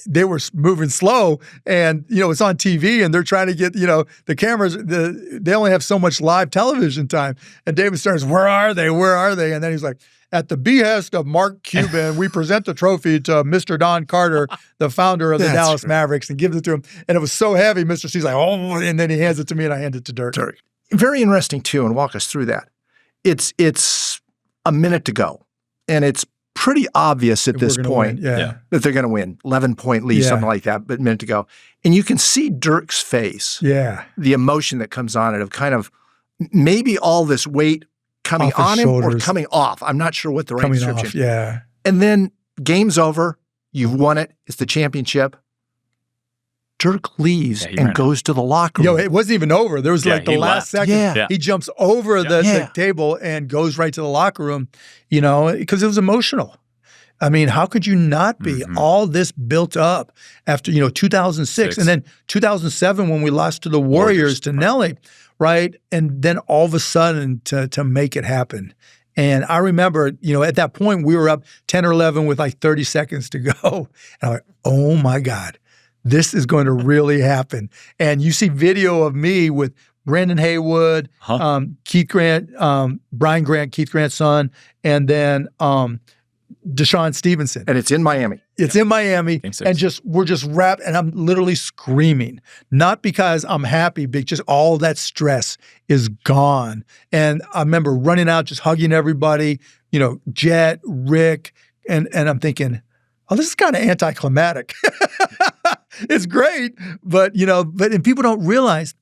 they were moving slow, and, it's on TV, and they're trying to get, the cameras, they only have so much live television time. And David Stern's, where are they? Where are they? And then he's like, at the behest of Mark Cuban, we present the trophy to Mr. Don Carter, the founder of the Dallas Mavericks, and gives it to him. And it was so heavy, Mr. C's like, oh, and then he hands it to me, and I hand it to Dirk. Very interesting, too, and walk us through that. It's a minute to go, and it's pretty obvious at this point that they're going to win. 11-point lead, something like that, but a minute to go. And you can see Dirk's face, the emotion that comes on it of kind of maybe all this weight coming on him or coming off. I'm not sure what the right description. And then game's over. You've won it. It's the championship. Dirk leaves and goes to the locker room. It wasn't even over. There was like the last second. He jumps over the table and goes right to the locker room, because it was emotional. I mean, how could you not be? All this built up after, 2006 and then 2007 when we lost to the Warriors to Nelly, right? And then all of a sudden to make it happen. And I remember, at that point we were up 10 or 11 with like 30 seconds to go. And I'm like, oh my God, this is going to really happen. And you see video of me with Brandon Haywood, Keith Grant, Brian Grant, Keith Grant's son, and then Deshaun Stevenson. And it's in Miami. It's in Miami. And we're just wrapped, and I'm literally screaming. Not because I'm happy, but just all that stress is gone. And I remember running out, just hugging everybody, Jet, Rick, and I'm thinking, oh, this is kind of anticlimactic. It's great, but people don't realize,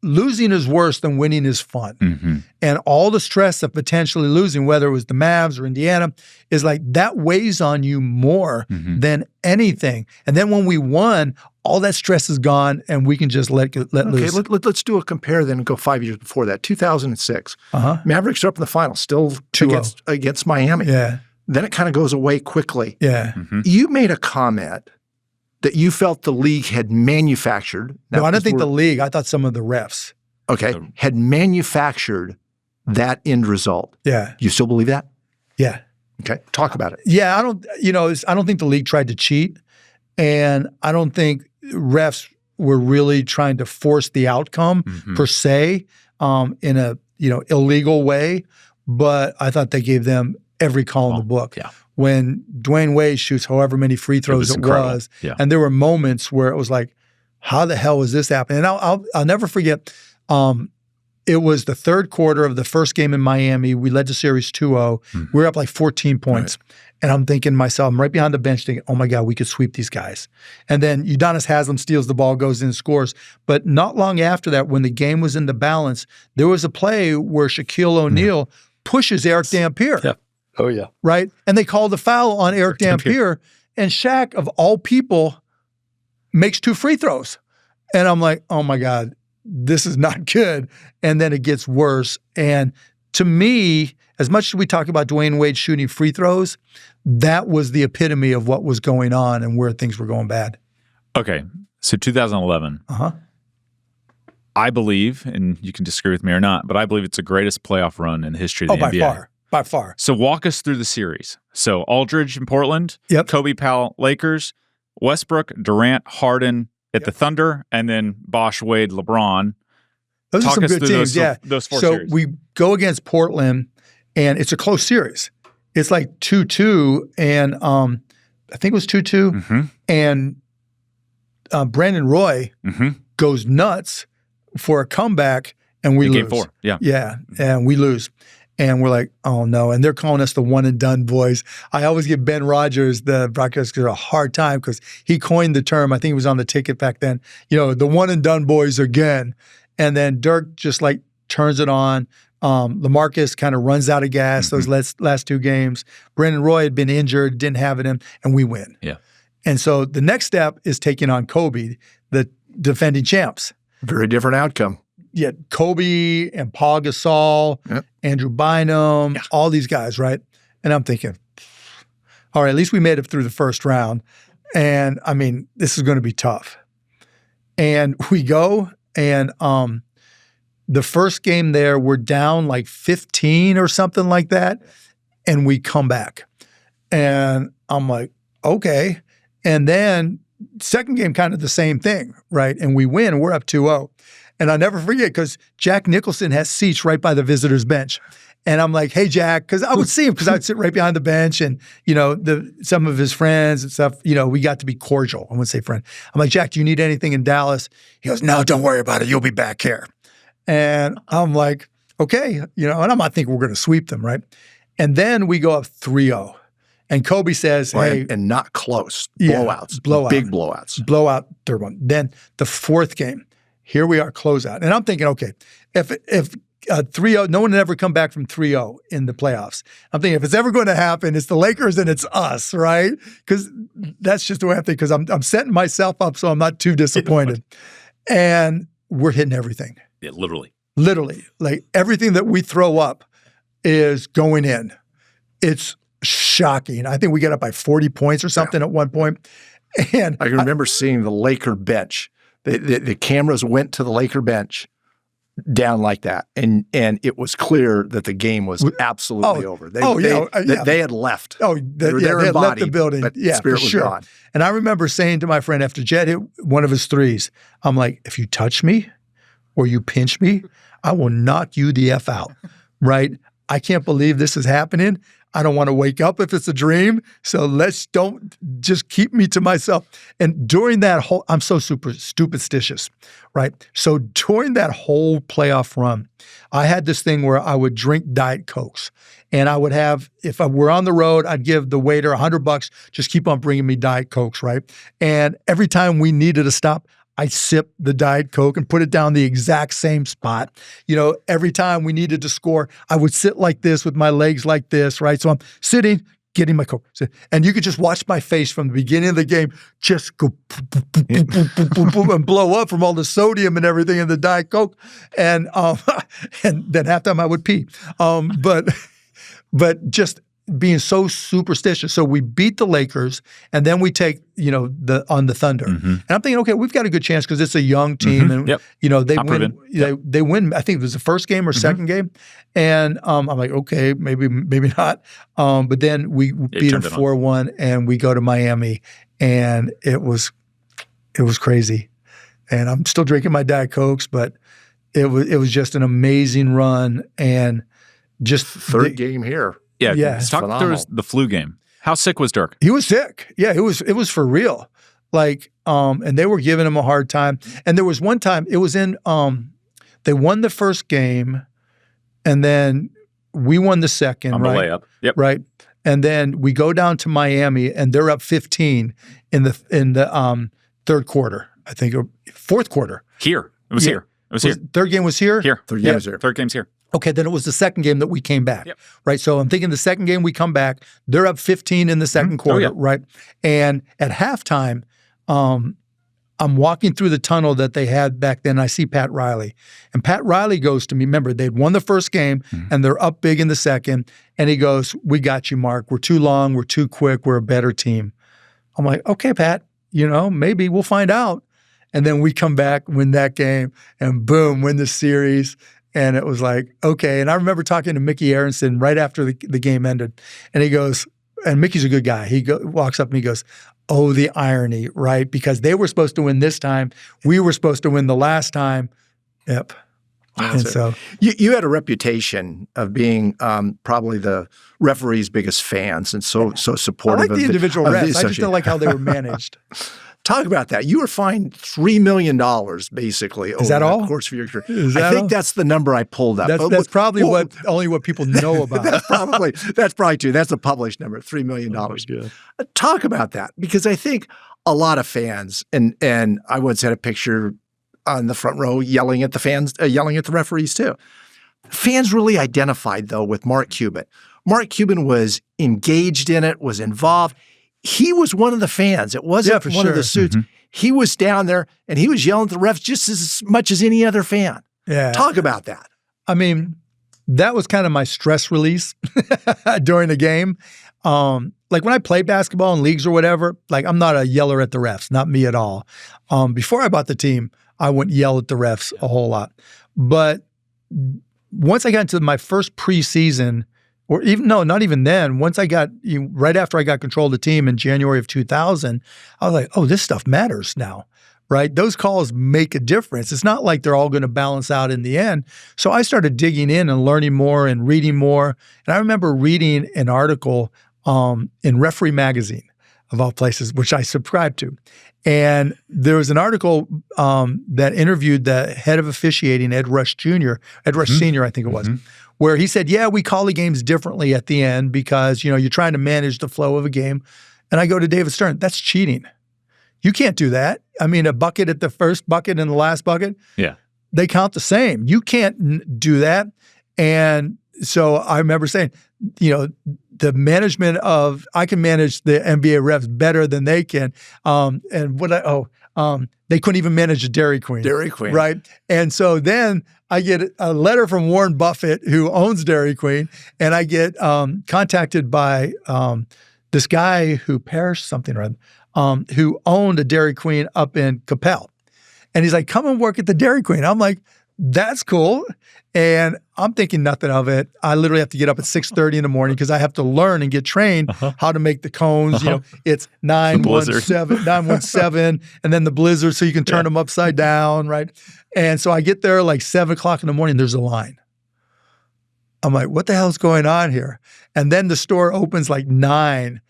losing is worse than winning is fun. And all the stress of potentially losing, whether it was the Mavs or Indiana, is like that weighs on you more than anything. And then when we won, all that stress is gone, and we can just let loose. Let's do a compare then and go 5 years before that. 2006. Mavericks are up in the final, still against Miami. Then it kind of goes away quickly. You made a comment that you felt the league had manufactured. No, I don't think the league. I thought some of the refs. Okay, had manufactured that end result. You still believe that? Okay, talk about it. I don't. I don't think the league tried to cheat, and I don't think refs were really trying to force the outcome per se in a illegal way. But I thought they gave them every call in the book. When Dwayne Wade shoots however many free throws it was, and there were moments where it was like, how the hell was this happening? And I'll never forget, it It was the third quarter of the first game in Miami. We led the series 2-0. We were up like 14 points. Right. And I'm thinking to myself, I'm right behind the bench thinking, oh my God, we could sweep these guys. And then Udonis Haslem steals the ball, goes in and scores. But not long after that, when the game was in the balance, there was a play where Shaquille O'Neal pushes Eric Dampier. Yeah. Oh, yeah. Right? And they called the foul on Eric Dampier. And Shaq, of all people, makes 2 free throws. And I'm like, oh my God, this is not good. And then it gets worse. And to me, as much as we talk about Dwayne Wade shooting free throws, that was the epitome of what was going on and where things were going bad. Okay, so 2011. I believe, and you can disagree with me or not, but I believe it's the greatest playoff run in the history of the NBA. By far. So walk us through the series. So Aldridge in Portland, Kobe Powell, Lakers, Westbrook, Durant, Harden at the Thunder, and then Bosh, Wade, LeBron. Those are some good teams, those 4 so series. We go against Portland, and it's a close series. It's like 2-2, and I think it was 2-2, and Brandon Roy goes nuts for a comeback, and we lose. Game 4, Yeah, and we lose. And we're like, oh no. And they're calling us the one and done boys. I always give Ben Rogers, the broadcaster, a hard time because he coined the term. I think he was on the ticket back then. The one and done boys again. And then Dirk just like turns it on. LaMarcus kind of runs out of gas those last 2 games. Brandon Roy had been injured, didn't have it in, and we win. Yeah. And so the next step is taking on Kobe, the defending champs. Very different outcome. Yeah, Kobe and Paul Gasol, Andrew Bynum, all these guys, right? And I'm thinking, all right, at least we made it through the first round. And I mean, this is going to be tough. And we go, and the first game there, we're down like 15 or something like that, and we come back. And I'm like, okay. And then second game, kind of the same thing, right? And we win, and we're up 2-0. And I'll never forget because Jack Nicholson has seats right by the visitor's bench. And I'm like, hey, Jack, because I would see him because I'd sit right behind the bench and, some of his friends and stuff, we got to be cordial. I wouldn't say friend. I'm like, Jack, do you need anything in Dallas? He goes, no, don't worry about it. You'll be back here. And I'm like, okay, and I'm not thinking we're going to sweep them, right? And then we go up 3-0. And Kobe says, hey. And not close. Blowouts. Big blowouts. Blowout, third one. Then the fourth game. Here we are, closeout. And I'm thinking, okay, if 3-0, no one had ever come back from 3-0 in the playoffs. I'm thinking if it's ever going to happen, it's the Lakers and it's us, right? Because that's just the way I think, because I'm setting myself up so I'm not too disappointed. And we're hitting everything. Yeah, literally. Literally. Like everything that we throw up is going in. It's shocking. I think we get up by 40 points or something at one point. And I can remember seeing the Laker bench. The cameras went to the Laker bench down like that, and it was clear that the game was absolutely over. They had left. They had left the building. But yeah, spirit for was sure. gone. And I remember saying to my friend after Jet hit one of his threes, I'm like, if you touch me or you pinch me, I will knock you the F out, right? I can't believe this is happening. I don't want to wake up if it's a dream. So don't just keep me to myself. And during that whole, I'm so super superstitious, right? So during that whole playoff run, I had this thing where I would drink Diet Cokes. And I would have, if I were on the road, I'd give the waiter $100, just keep on bringing me Diet Cokes, right? And every time we needed to stop, I sip the Diet Coke and put it down the exact same spot. Every time we needed to score, I would sit like this with my legs like this, right? So I'm sitting, getting my Coke. And you could just watch my face from the beginning of the game just go and blow up from all the sodium and everything in the Diet Coke. And then halftime I would pee. But just being so superstitious. So we beat the Lakers, and then we take, on the Thunder. And I'm thinking, okay, we've got a good chance because it's a young team, and they win. They win. I think it was the first game or second game, and I'm like, okay, maybe not. But then we beat them 4-1, and we go to Miami, and it was crazy. And I'm still drinking my Diet Cokes, but it was just an amazing run, and just third game here. Yeah. Talk through the flu game. How sick was Dirk? He was sick. Yeah, it was for real. Like, and they were giving him a hard time. And there was one time, it was in They won the first game, and then we won the second, On the layup. Yep. Right. And then we go down to Miami, and they're up 15 in the third quarter, I think, or fourth quarter. Here. It was here. It was here. Third game was here? Here. Third game was here. Third game's here. Okay, then it was the second game that we came back, Yep. right? So I'm thinking the second game we come back, they're up 15 in the second quarter, yeah. right? And at halftime, I'm walking through the tunnel that they had back then. I see Pat Riley. And Pat Riley goes to me, remember, they'd won the first game, and they're up big in the second. And he goes, "We got you, Mark. We're too long. We're too quick. We're a better team." I'm like, "Okay, Pat, maybe we'll find out." And then we come back, win that game, and boom, win the series. And it was like, okay. And I remember talking to Mickey Aronson right after the game ended. And he goes, and Mickey's a good guy. He walks up and he goes, "Oh, the irony, right? Because they were supposed to win this time. We were supposed to win the last time." Yep. Wow. And so you had a reputation of being probably the referee's biggest fans and so I supportive like the individual of the refs. I just association. don't like how they were managed. Talk about that. You were fined $3 million basically over that all? the course of your career. Is I that think all? that's the number I pulled up. That's probably only what people know about. That's probably true. That's a published number, $3 million. Talk about that, because I think a lot of fans, and I once had a picture on the front row yelling at the fans, yelling at the referees too. Fans really identified though with Mark Cuban. Mark Cuban was engaged in it, was involved. He was one of the fans. It wasn't one of the suits. Mm-hmm. He was down there and he was yelling at the refs just as much as any other fan. Yeah. Talk about that. I mean, that was kind of my stress release during the game. Like when I play basketball in leagues or whatever, like I'm not a yeller at the refs, not me at all. Before I bought the team, I wouldn't yell at the refs a whole lot. But once I got into my first preseason, or even, no, not even then, once I got, right after I got control of the team in January of 2000, I was like, oh, this stuff matters now, right? Those calls make a difference. It's not like they're all going to balance out in the end. So I started digging in and learning more and reading more. And I remember reading an article in Referee Magazine, of all places, which I subscribed to. And there was an article that interviewed the head of officiating, Ed Rush Sr., I think it was, where he said, yeah, we call the games differently at the end because, you're trying to manage the flow of a game. And I go to David Stern, that's cheating. You can't do that. I mean, a bucket at the first bucket and the last bucket, they count the same. You can't do that. And so I remember saying, the management of, I can manage the NBA refs better than they can. They couldn't even manage a Dairy Queen. Dairy Queen. Right? And so then I get a letter from Warren Buffett, who owns Dairy Queen, and I get contacted by this guy who perished something or other, who owned a Dairy Queen up in Capel. And he's like, come and work at the Dairy Queen. I'm like, that's cool. And I'm thinking nothing of it. I literally have to get up at 6:30 in the morning because I have to learn and get trained how to make the cones. It's 917, and then the blizzard so you can turn them upside down, right? And so I get there like 7 o'clock in the morning, there's a line. I'm like, what the hell's going on here? And then the store opens like 9,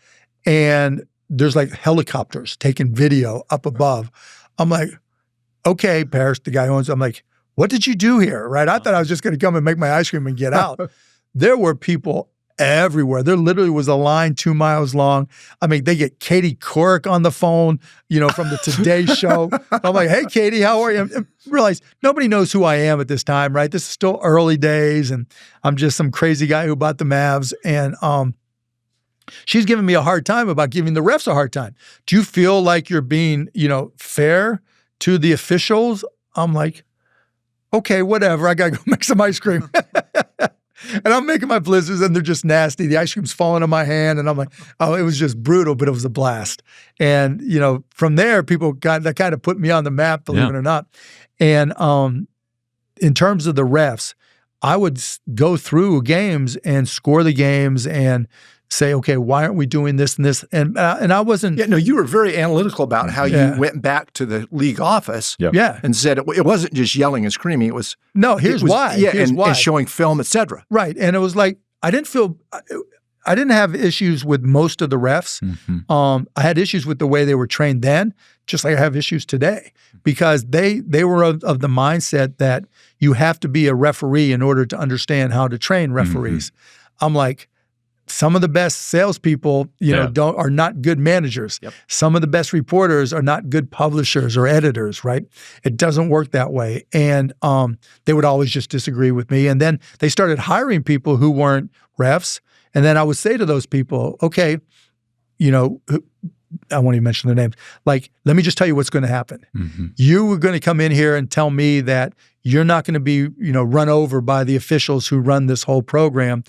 and there's like helicopters taking video up above. I'm like, okay, Parrish, the guy who owns it. I'm like, what did you do here, right? I thought I was just going to come and make my ice cream and get out. There were people everywhere. There literally was a line 2 miles long. I mean, they get Katie Couric on the phone, from the Today Show. I'm like, hey, Katie, how are you? And realize nobody knows who I am at this time, right? This is still early days, and I'm just some crazy guy who bought the Mavs. And she's giving me a hard time about giving the refs a hard time. Do you feel like you're being, fair to the officials? I'm like, okay, whatever. I got to go make some ice cream. And I'm making my blizzards, and they're just nasty. The ice cream's falling on my hand, and I'm like, oh, it was just brutal, but it was a blast. And, from there, people that kind of put me on the map, believe it or not. And in terms of the refs, I would go through games and score the games and say, okay, why aren't we doing this and this? And I wasn't. Yeah, no, you were very analytical about how you went back to the league office and said it wasn't just yelling and screaming. It was. No, here's why. Yeah, here's why. And showing film, et cetera. Right. And it was like, I didn't feel, I didn't have issues with most of the refs. I had issues with the way they were trained then, just like I have issues today, because they were of the mindset that you have to be a referee in order to understand how to train referees. I'm like, some of the best salespeople, are not good managers. Some of the best reporters are not good publishers or editors, right? It doesn't work that way. And they would always just disagree with me. And then they started hiring people who weren't refs. And then I would say to those people, okay, I won't even mention their names. Like, let me just tell you what's going to happen. You are going to come in here and tell me that you're not going to be, run over by the officials who run this whole program.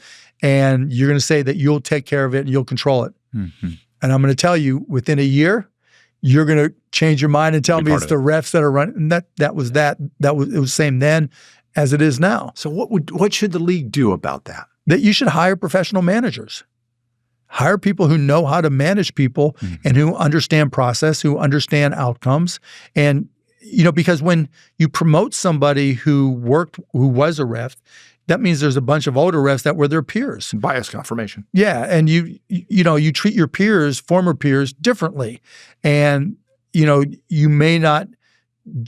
And you're going to say that you'll take care of it and you'll control it. And I'm going to tell you, within a year, you're going to change your mind and tell me it's the refs that are running. And it was the same then as it is now. So what should the league do about that? That you should hire professional managers. Hire people who know how to manage people and who understand process, who understand outcomes. And, because when you promote somebody who was a ref, that means there's a bunch of older refs that were their peers. Bias confirmation. Yeah, and you treat your peers, former peers, differently. And, you may not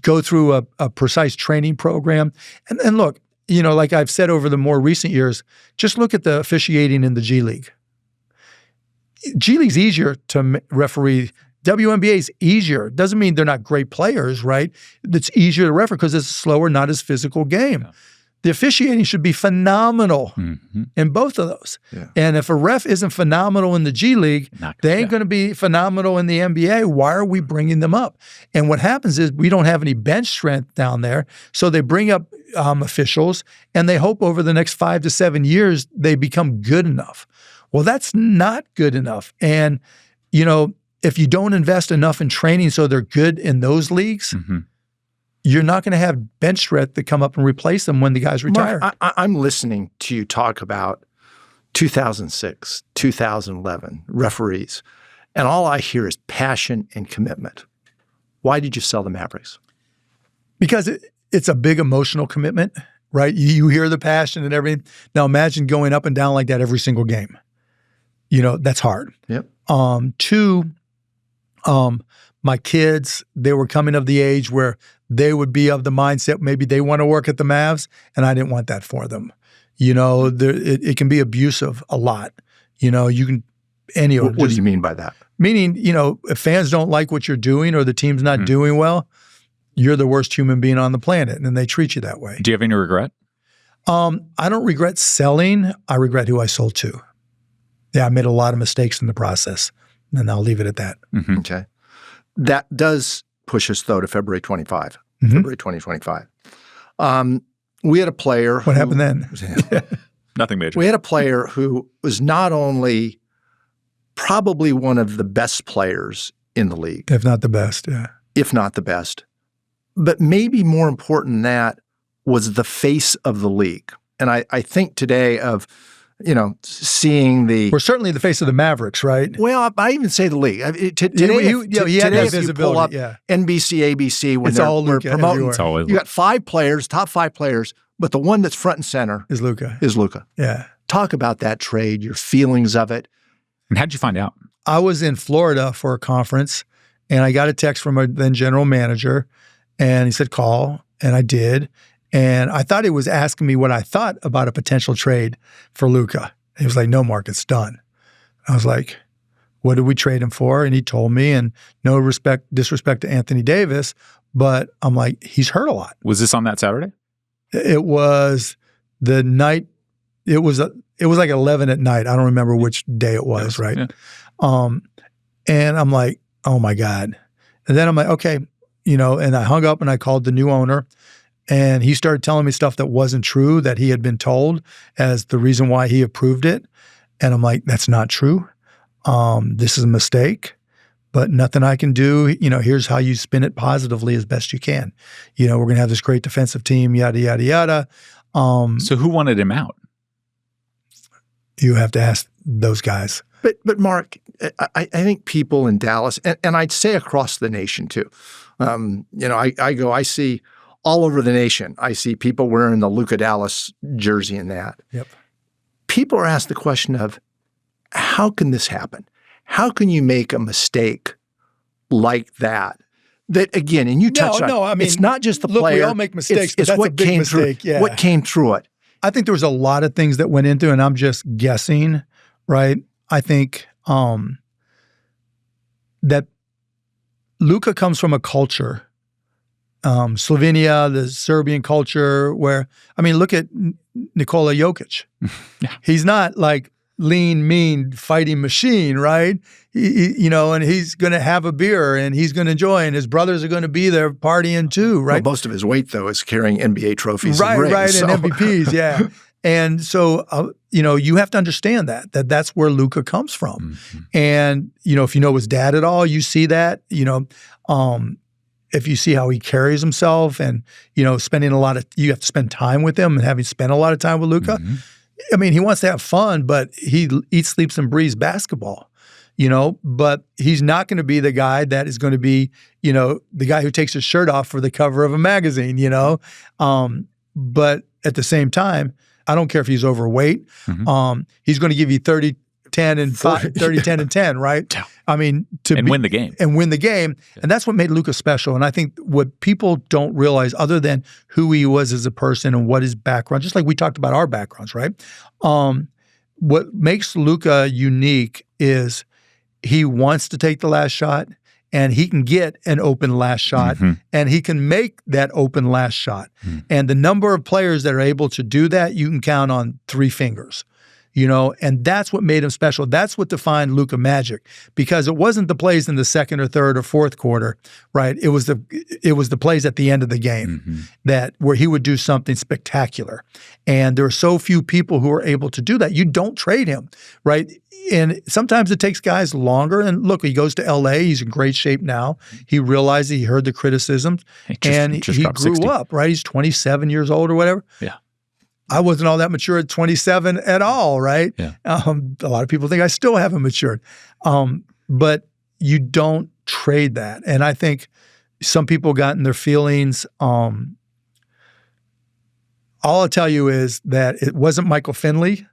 go through a precise training program. And look, like I've said over the more recent years, just look at the officiating in the G League. G League's easier to referee. WNBA is easier. Doesn't mean they're not great players, right? It's easier to referee because it's a slower, not as physical game. The officiating should be phenomenal in both of those. And if a ref isn't phenomenal in the G League, they ain't going to be phenomenal in the NBA. Why are we bringing them up? And what happens is we don't have any bench strength down there, so they bring up officials, and they hope over the next 5 to 7 years they become good enough. Well, that's not good enough. And, if you don't invest enough in training so they're good in those leagues, you're not going to have bench strength to come up and replace them when the guys retire. Mark, I'm listening to you talk about 2006, 2011 referees, and all I hear is passion and commitment. Why did you sell the Mavericks? Because it's a big emotional commitment, right? You hear the passion and everything. Now imagine going up and down like that every single game. That's hard. Two, my kids, they were coming of the age where they would be of the mindset, maybe they want to work at the Mavs, and I didn't want that for them. It can be abusive a lot. You can, what do you mean by that? Meaning, if fans don't like what you're doing or the team's not doing well, you're the worst human being on the planet, and they treat you that way. Do you have any regret? I don't regret selling. I regret who I sold to. Yeah, I made a lot of mistakes in the process, and I'll leave it at that. Okay. That does push us, though, to February 25, February 2025. We had a player What happened then? Nothing major. We had a player who was not only probably one of the best players in the league. If not the best, yeah. If not the best. But maybe more important than that was the face of the league. And I think today of, seeing the— We're certainly the face of the Mavericks, right? Well, I even say the league. Today, if you pull up NBC, ABC, when they're promoting, you got 5 players, top 5 players, but the one that's front and center is Luka. Yeah. Talk about that trade, your feelings of it. And how'd you find out? I was in Florida for a conference, and I got a text from our then general manager, and he said, call, and I did. And I thought he was asking me what I thought about a potential trade for Luka. He was like, no, Mark, it's done. I was like, what did we trade him for? And he told me, and no disrespect to Anthony Davis, but I'm like, he's hurt a lot. Was this on that Saturday? It was the night, it was like 11 at night. I don't remember which day it was, right? Yeah. And I'm like, oh my God. And then I'm like, okay, and I hung up and I called the new owner. And he started telling me stuff that wasn't true, that he had been told as the reason why he approved it. And I'm like, that's not true. This is a mistake, but nothing I can do. Here's how you spin it positively as best you can. We're going to have this great defensive team, yada, yada, yada. So who wanted him out? You have to ask those guys. But Mark, I think people in Dallas, and I'd say across the nation too, I see all over the nation, I see people wearing the Luka Dallas jersey and that. Yep. People are asked the question of, how can this happen? How can you make a mistake like that? That again, and you touched on. I mean, it's not just the look, player. we all make mistakes, but it's that's what a big came mistake. through. Yeah. What came through it? I think there was a lot of things that went into it, and I'm just guessing, right? I think that Luka comes from a culture, Slovenia, the Serbian culture, where, I mean, look at Nikola Jokic. Yeah. He's not like lean, mean, fighting machine, right? And he's going to have a beer and he's going to enjoy, and his brothers are going to be there partying too, right? Well, most of his weight, though, is carrying NBA trophies Right, and rings. right, So. and MVPs, yeah. And so, you have to understand that's where Luka comes from. Mm-hmm. And, if you know his dad at all, you see that, if you see how he carries himself and, you have to spend time with him, and having spent a lot of time with Luka, Mm-hmm. I mean, he wants to have fun, but he eats, sleeps, and breathes basketball, but he's not going to be the guy that is going to be, the guy who takes his shirt off for the cover of a magazine, but at the same time, I don't care if he's overweight. Mm-hmm. He's going to give you 30, 10, and 5, 30, 10, and 10, right? Yeah. I mean, win the game. And win the game. Yeah. And that's what made Luka special. And I think what people don't realize, other than who he was as a person and what his background, just like we talked about our backgrounds, right? What makes Luka unique is he wants to take the last shot, and he can get an open last shot, mm-hmm. and he can make that open last shot. Mm-hmm. And the number of players that are able to do that, you can count on 3 fingers. And that's what made him special. That's what defined Luka magic, because it wasn't the plays in the second or third or fourth quarter, right? It was the plays at the end of the game mm-hmm. where he would do something spectacular. And there are so few people who are able to do that. You don't trade him, right? And sometimes it takes guys longer. And look, he goes to LA. He's in great shape now. He realized he heard the criticisms, and he grew 60. up, right? He's 27 years old or whatever. Yeah. I wasn't all that mature at 27 at all, right? Yeah. A lot of people think I still haven't matured. But you don't trade that. And I think some people got in their feelings. All I'll tell you is that it wasn't Michael Finley,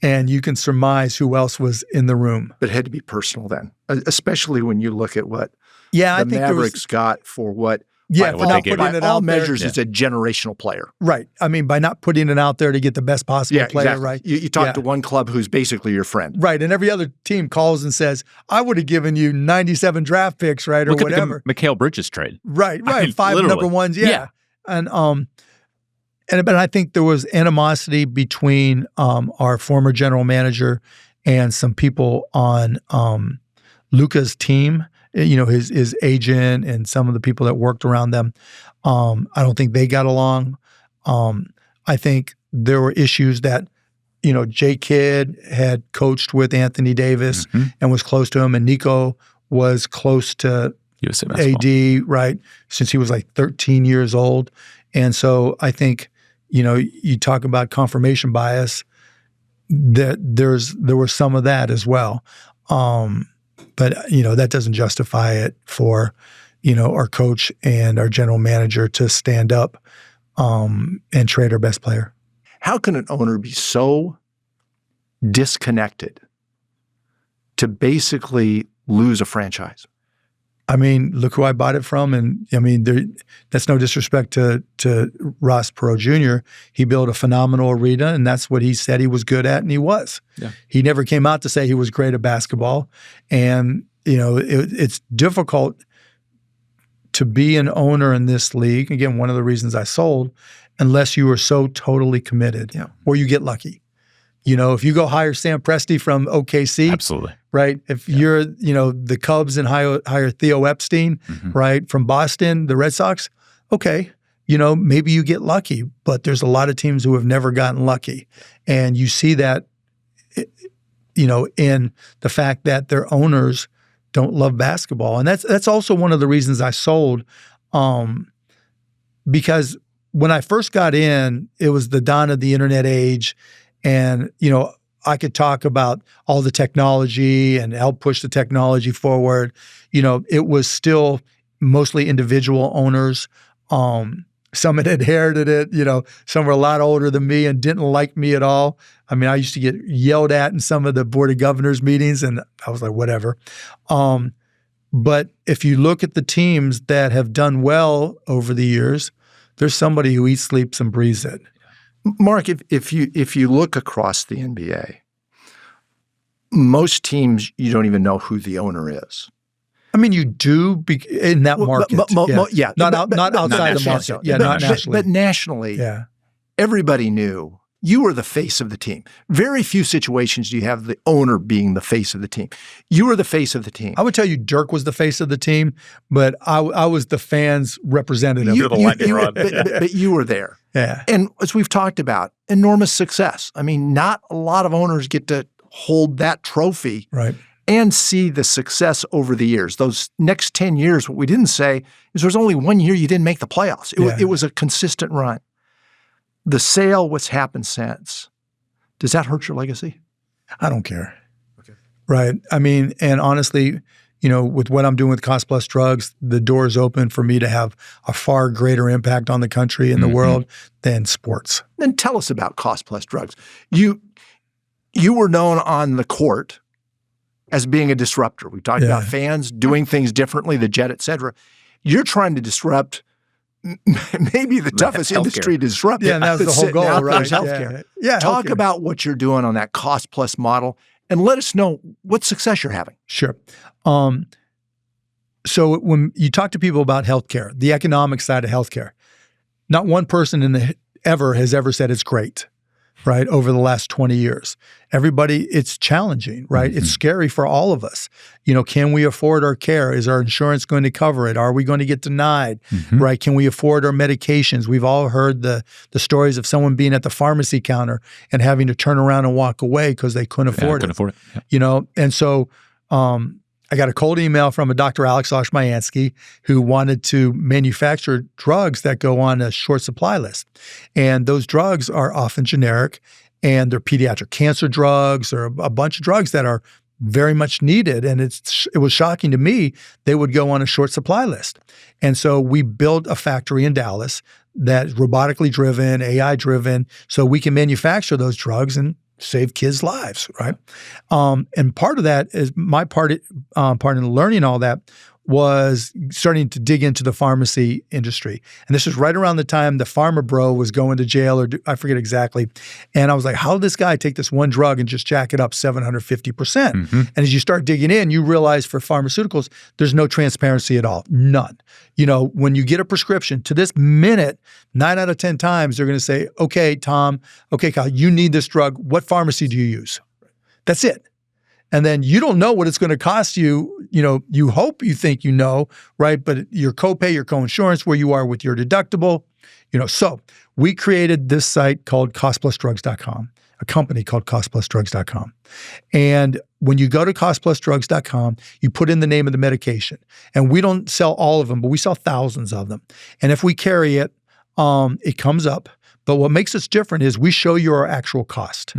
and you can surmise who else was in the room. But it had to be personal then, especially when you look at what I the think Mavericks got for what for what not they gave putting by it all out there. measures, it's a generational player. Right. I mean, by not putting it out there to get the best possible player, exactly. right? You talk to one club who's basically your friend. Right. And every other team calls and says, I would have given you 97 draft picks, right? Or Look whatever. at the Mikal Bridges trade. Right. I mean, 5 literally. number ones. Yeah. And but I think there was animosity between our former general manager and some people on Luka's team, his agent and some of the people that worked around them. I don't think they got along. I think there were issues that, J. Kidd had coached with Anthony Davis mm-hmm. and was close to him, and Nico was close to USA basketball. AD, right, since he was like 13 years old. And so I think, you talk about confirmation bias, that there was some of that as well. But, that doesn't justify it for, our coach and our general manager to stand up and trade our best player. How can an owner be so disconnected to basically lose a franchise? I mean, look who I bought it from. And I mean, that's no disrespect to Ross Perot Jr. He built a phenomenal arena, and that's what he said he was good at, and he was. Yeah. He never came out to say he was great at basketball. And, it's difficult to be an owner in this league. Again, one of the reasons I sold, unless you are so totally committed or you get lucky. If you go hire Sam Presti from OKC. Absolutely. Right? If you're, the Cubs and hire Theo Epstein, mm-hmm. right, from Boston, the Red Sox, okay, maybe you get lucky, but there's a lot of teams who have never gotten lucky. And you see that, in the fact that their owners don't love basketball. And that's also one of the reasons I sold, because when I first got in, it was the dawn of the internet age. And, I could talk about all the technology and help push the technology forward. It was still mostly individual owners. Some had inherited it. Some were a lot older than me and didn't like me at all. I mean, I used to get yelled at in some of the Board of Governors meetings, and I was like, whatever. But if you look at the teams that have done well over the years, there's somebody who eats, sleeps, and breathes it. Mark, if you look across the NBA, most teams you don't even know who the owner is. I mean, you do in that market. Not outside the market. Yeah, not nationally. But nationally, everybody knew you were the face of the team. Very few situations do you have the owner being the face of the team. You were the face of the team. I would tell you Dirk was the face of the team, but I was the fans' representative. But you were there. Yeah. And as we've talked about, enormous success. I mean, not a lot of owners get to hold that trophy. Right. And see the success over the years. Those next 10 years, what we didn't say is there's only 1 year you didn't make the playoffs. It was a consistent run. The sale, what's happened since, does that hurt your legacy? I don't care. Okay. Right. I mean, and honestly, with what I'm doing with Cost Plus Drugs, the door is open for me to have a far greater impact on the country and the world than sports. Then tell us about Cost Plus Drugs. You were known on the court as being a disruptor. We talked about fans doing things differently, the jet, et cetera. You're trying to disrupt maybe the toughest industry to disrupt. Yeah, and that was the whole goal, right? Healthcare. Yeah. Talk about what you're doing on that cost plus model and let us know what success you're having. Sure. So when you talk to people about healthcare, the economic side of healthcare, not one person ever has ever said it's great. Right, over the last 20 years. Everybody, it's challenging, right? It's scary for all of us. Can we afford our care? Is our insurance going to cover it? Are we going to get denied, right? Can we afford our medications? We've all heard the stories of someone being at the pharmacy counter and having to turn around and walk away because they couldn't afford it. Yeah. And so I got a cold email from a Dr. Alex Oshmayansky who wanted to manufacture drugs that go on a short supply list. And those drugs are often generic, and they're pediatric cancer drugs or a bunch of drugs that are very much needed. And it was shocking to me they would go on a short supply list. And so we built a factory in Dallas that's robotically driven, AI driven, so we can manufacture those drugs and save kids' lives, right? And part of that is my part in learning all that was starting to dig into the pharmacy industry. And this was right around the time the pharma bro was going to jail, or I forget exactly. And I was like, how did this guy take this one drug and just jack it up 750%? And as you start digging in, you realize for pharmaceuticals, there's no transparency at all. None. When you get a prescription, to this minute, 9 out of 10 times, they're going to say, okay, Tom, okay, Kyle, you need this drug. What pharmacy do you use? That's it. And then you don't know what it's going to cost you. You hope you think right? But your copay, your coinsurance, where you are with your deductible, So we created this site called costplusdrugs.com, a company called costplusdrugs.com. And when you go to costplusdrugs.com, you put in the name of the medication. And we don't sell all of them, but we sell thousands of them. And if we carry it, it comes up. But what makes us different is we show you our actual cost.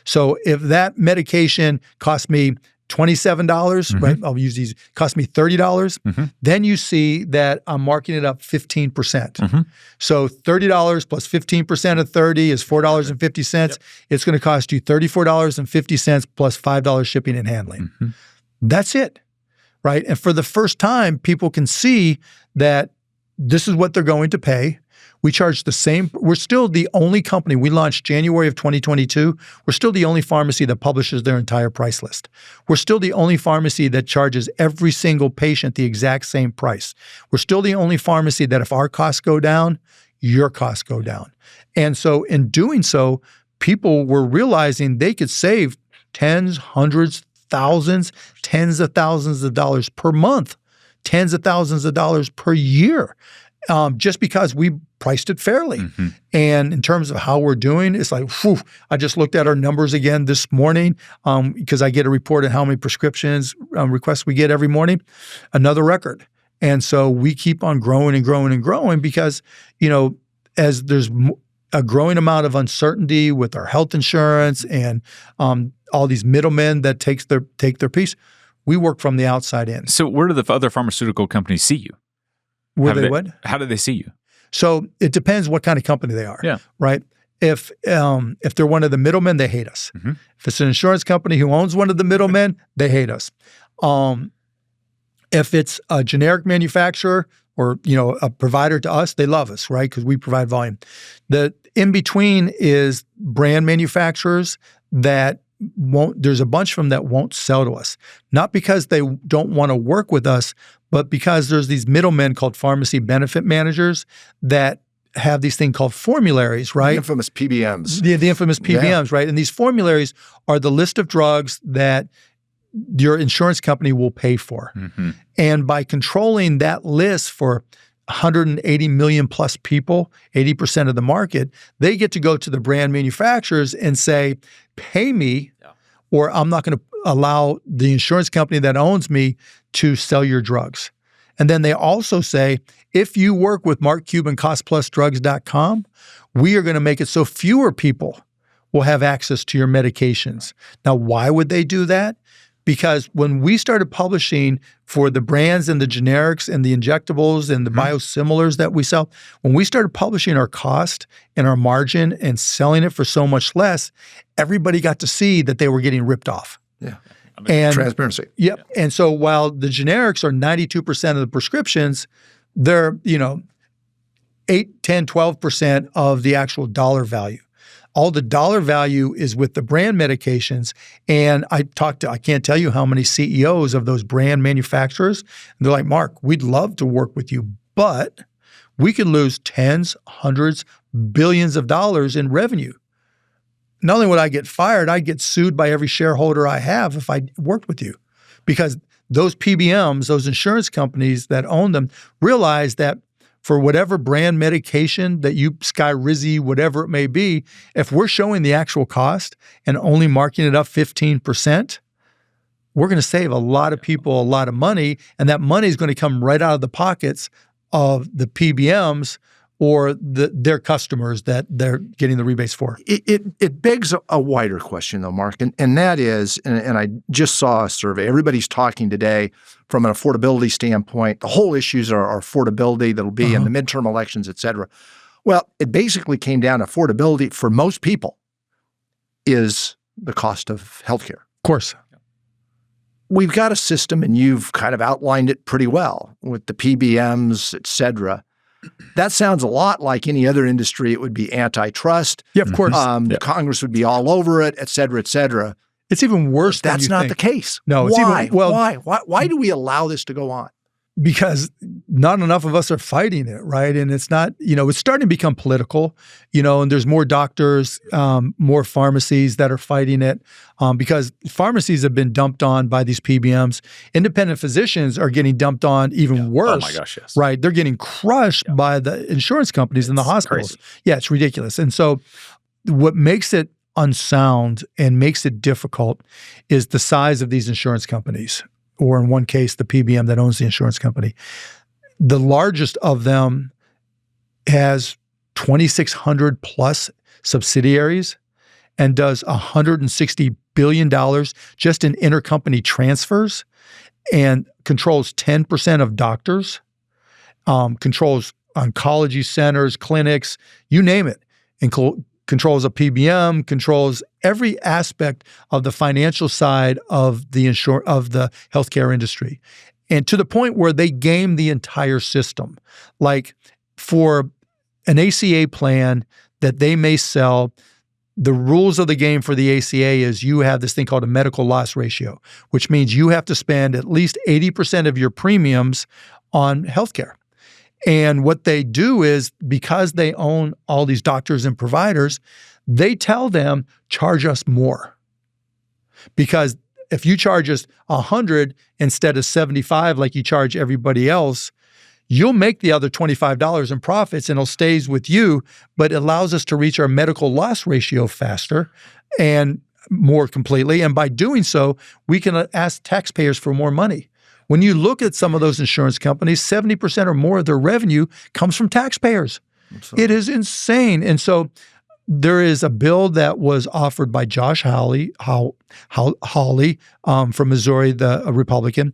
So if that medication cost me $27, right? I'll use these, cost me $30, then you see that I'm marking it up 15%. So $30 plus 15% of 30 is $4.50. It's going to cost you $34.50 plus $5 shipping and handling. That's it, right? And for the first time, people can see that this is what they're going to pay. We charge the same. We're still the only company. We launched January of 2022. We're still the only pharmacy that publishes their entire price list. We're still the only pharmacy that charges every single patient the exact same price. We're still the only pharmacy that if our costs go down, your costs go down. And so in doing so, people were realizing they could save tens, hundreds, thousands, tens of thousands of dollars per month, tens of thousands of dollars per year. Just because we priced it fairly. And in terms of how we're doing, it's like, whew, I just looked at our numbers again this morning because I get a report on how many prescriptions requests we get every morning, another record. And so we keep on growing and growing and growing because, as there's a growing amount of uncertainty with our health insurance and all these middlemen that take their piece, we work from the outside in. So where do the other pharmaceutical companies see you? How do they see you? So it depends what kind of company they are. Yeah. Right. If they're one of the middlemen, they hate us. Mm-hmm. If it's an insurance company who owns one of the middlemen, they hate us. If it's a generic manufacturer or a provider to us, they love us, right? Because we provide volume. The in between is brand manufacturers that won't. There's a bunch of them that won't sell to us, not because they don't want to work with us, but because there's these middlemen called pharmacy benefit managers that have these things called formularies, right? The infamous PBMs. The infamous PBMs, right? And these formularies are the list of drugs that your insurance company will pay for. Mm-hmm. And by controlling that list for 180 million plus people, 80% of the market, they get to go to the brand manufacturers and say, pay me, or I'm not going to allow the insurance company that owns me to sell your drugs. And then they also say, if you work with Mark Cuban, costplusdrugs.com, we are going to make it so fewer people will have access to your medications. Now, why would they do that? Because when we started publishing for the brands and the generics and the injectables and the biosimilars that we sell, when we started publishing our cost and our margin and selling it for so much less, everybody got to see that they were getting ripped off. Yeah. And transparency. Yep. Yeah. And so while the generics are 92% of the prescriptions, they're, 8, 10, 12% of the actual dollar value. All the dollar value is with the brand medications. And I can't tell you how many CEOs of those brand manufacturers, and they're like, Mark, we'd love to work with you, but we could lose tens, hundreds, billions of dollars in revenue. Not only would I get fired, I'd get sued by every shareholder I have if I worked with you. Because those PBMs, those insurance companies that own them, realize that for whatever brand medication that you, Skyrizi, whatever it may be, if we're showing the actual cost and only marking it up 15%, we're going to save a lot of people a lot of money, and that money is going to come right out of the pockets of the PBMs or their customers that they're getting the rebates for. It begs a wider question, though, Mark, and that is, and I just saw a survey. Everybody's talking today from an affordability standpoint. The whole issues are affordability that'll be in the midterm elections, et cetera. Well, it basically came down to affordability for most people is the cost of healthcare. Of course. We've got a system, and you've kind of outlined it pretty well with the PBMs, et cetera. That sounds a lot like any other industry. It would be antitrust. Yeah, of course. Congress would be all over it, et cetera, et cetera. It's even worse than That's you not think. the case. No, it's why? even, well, why do we allow this to go on? Because not enough of us are fighting it, right? And it's not, it's starting to become political, and there's more doctors, more pharmacies that are fighting it because pharmacies have been dumped on by these PBMs. Independent physicians are getting dumped on even worse. Oh my gosh, yes. Right? They're getting crushed by the insurance companies and the hospitals. Crazy. Yeah, it's ridiculous. And so what makes it unsound and makes it difficult is the size of these insurance companies. Or in one case, the PBM that owns the insurance company. The largest of them has 2,600 plus subsidiaries and does $160 billion just in intercompany transfers and controls 10% of doctors, controls oncology centers, clinics, you name it, controls a PBM, controls every aspect of the financial side of the healthcare industry. And to the point where they game the entire system. Like for an ACA plan that they may sell, the rules of the game for the ACA is you have this thing called a medical loss ratio, which means you have to spend at least 80% of your premiums on healthcare. And what they do is, because they own all these doctors and providers, they tell them, charge us more. Because if you charge us $100 instead of $75 like you charge everybody else, you'll make the other $25 in profits and it'll stays with you, but it allows us to reach our medical loss ratio faster and more completely. And by doing so, we can ask taxpayers for more money. When you look at some of those insurance companies, 70% or more of their revenue comes from taxpayers. Absolutely. It is insane. And so there is a bill that was offered by Josh Hawley from Missouri, a Republican,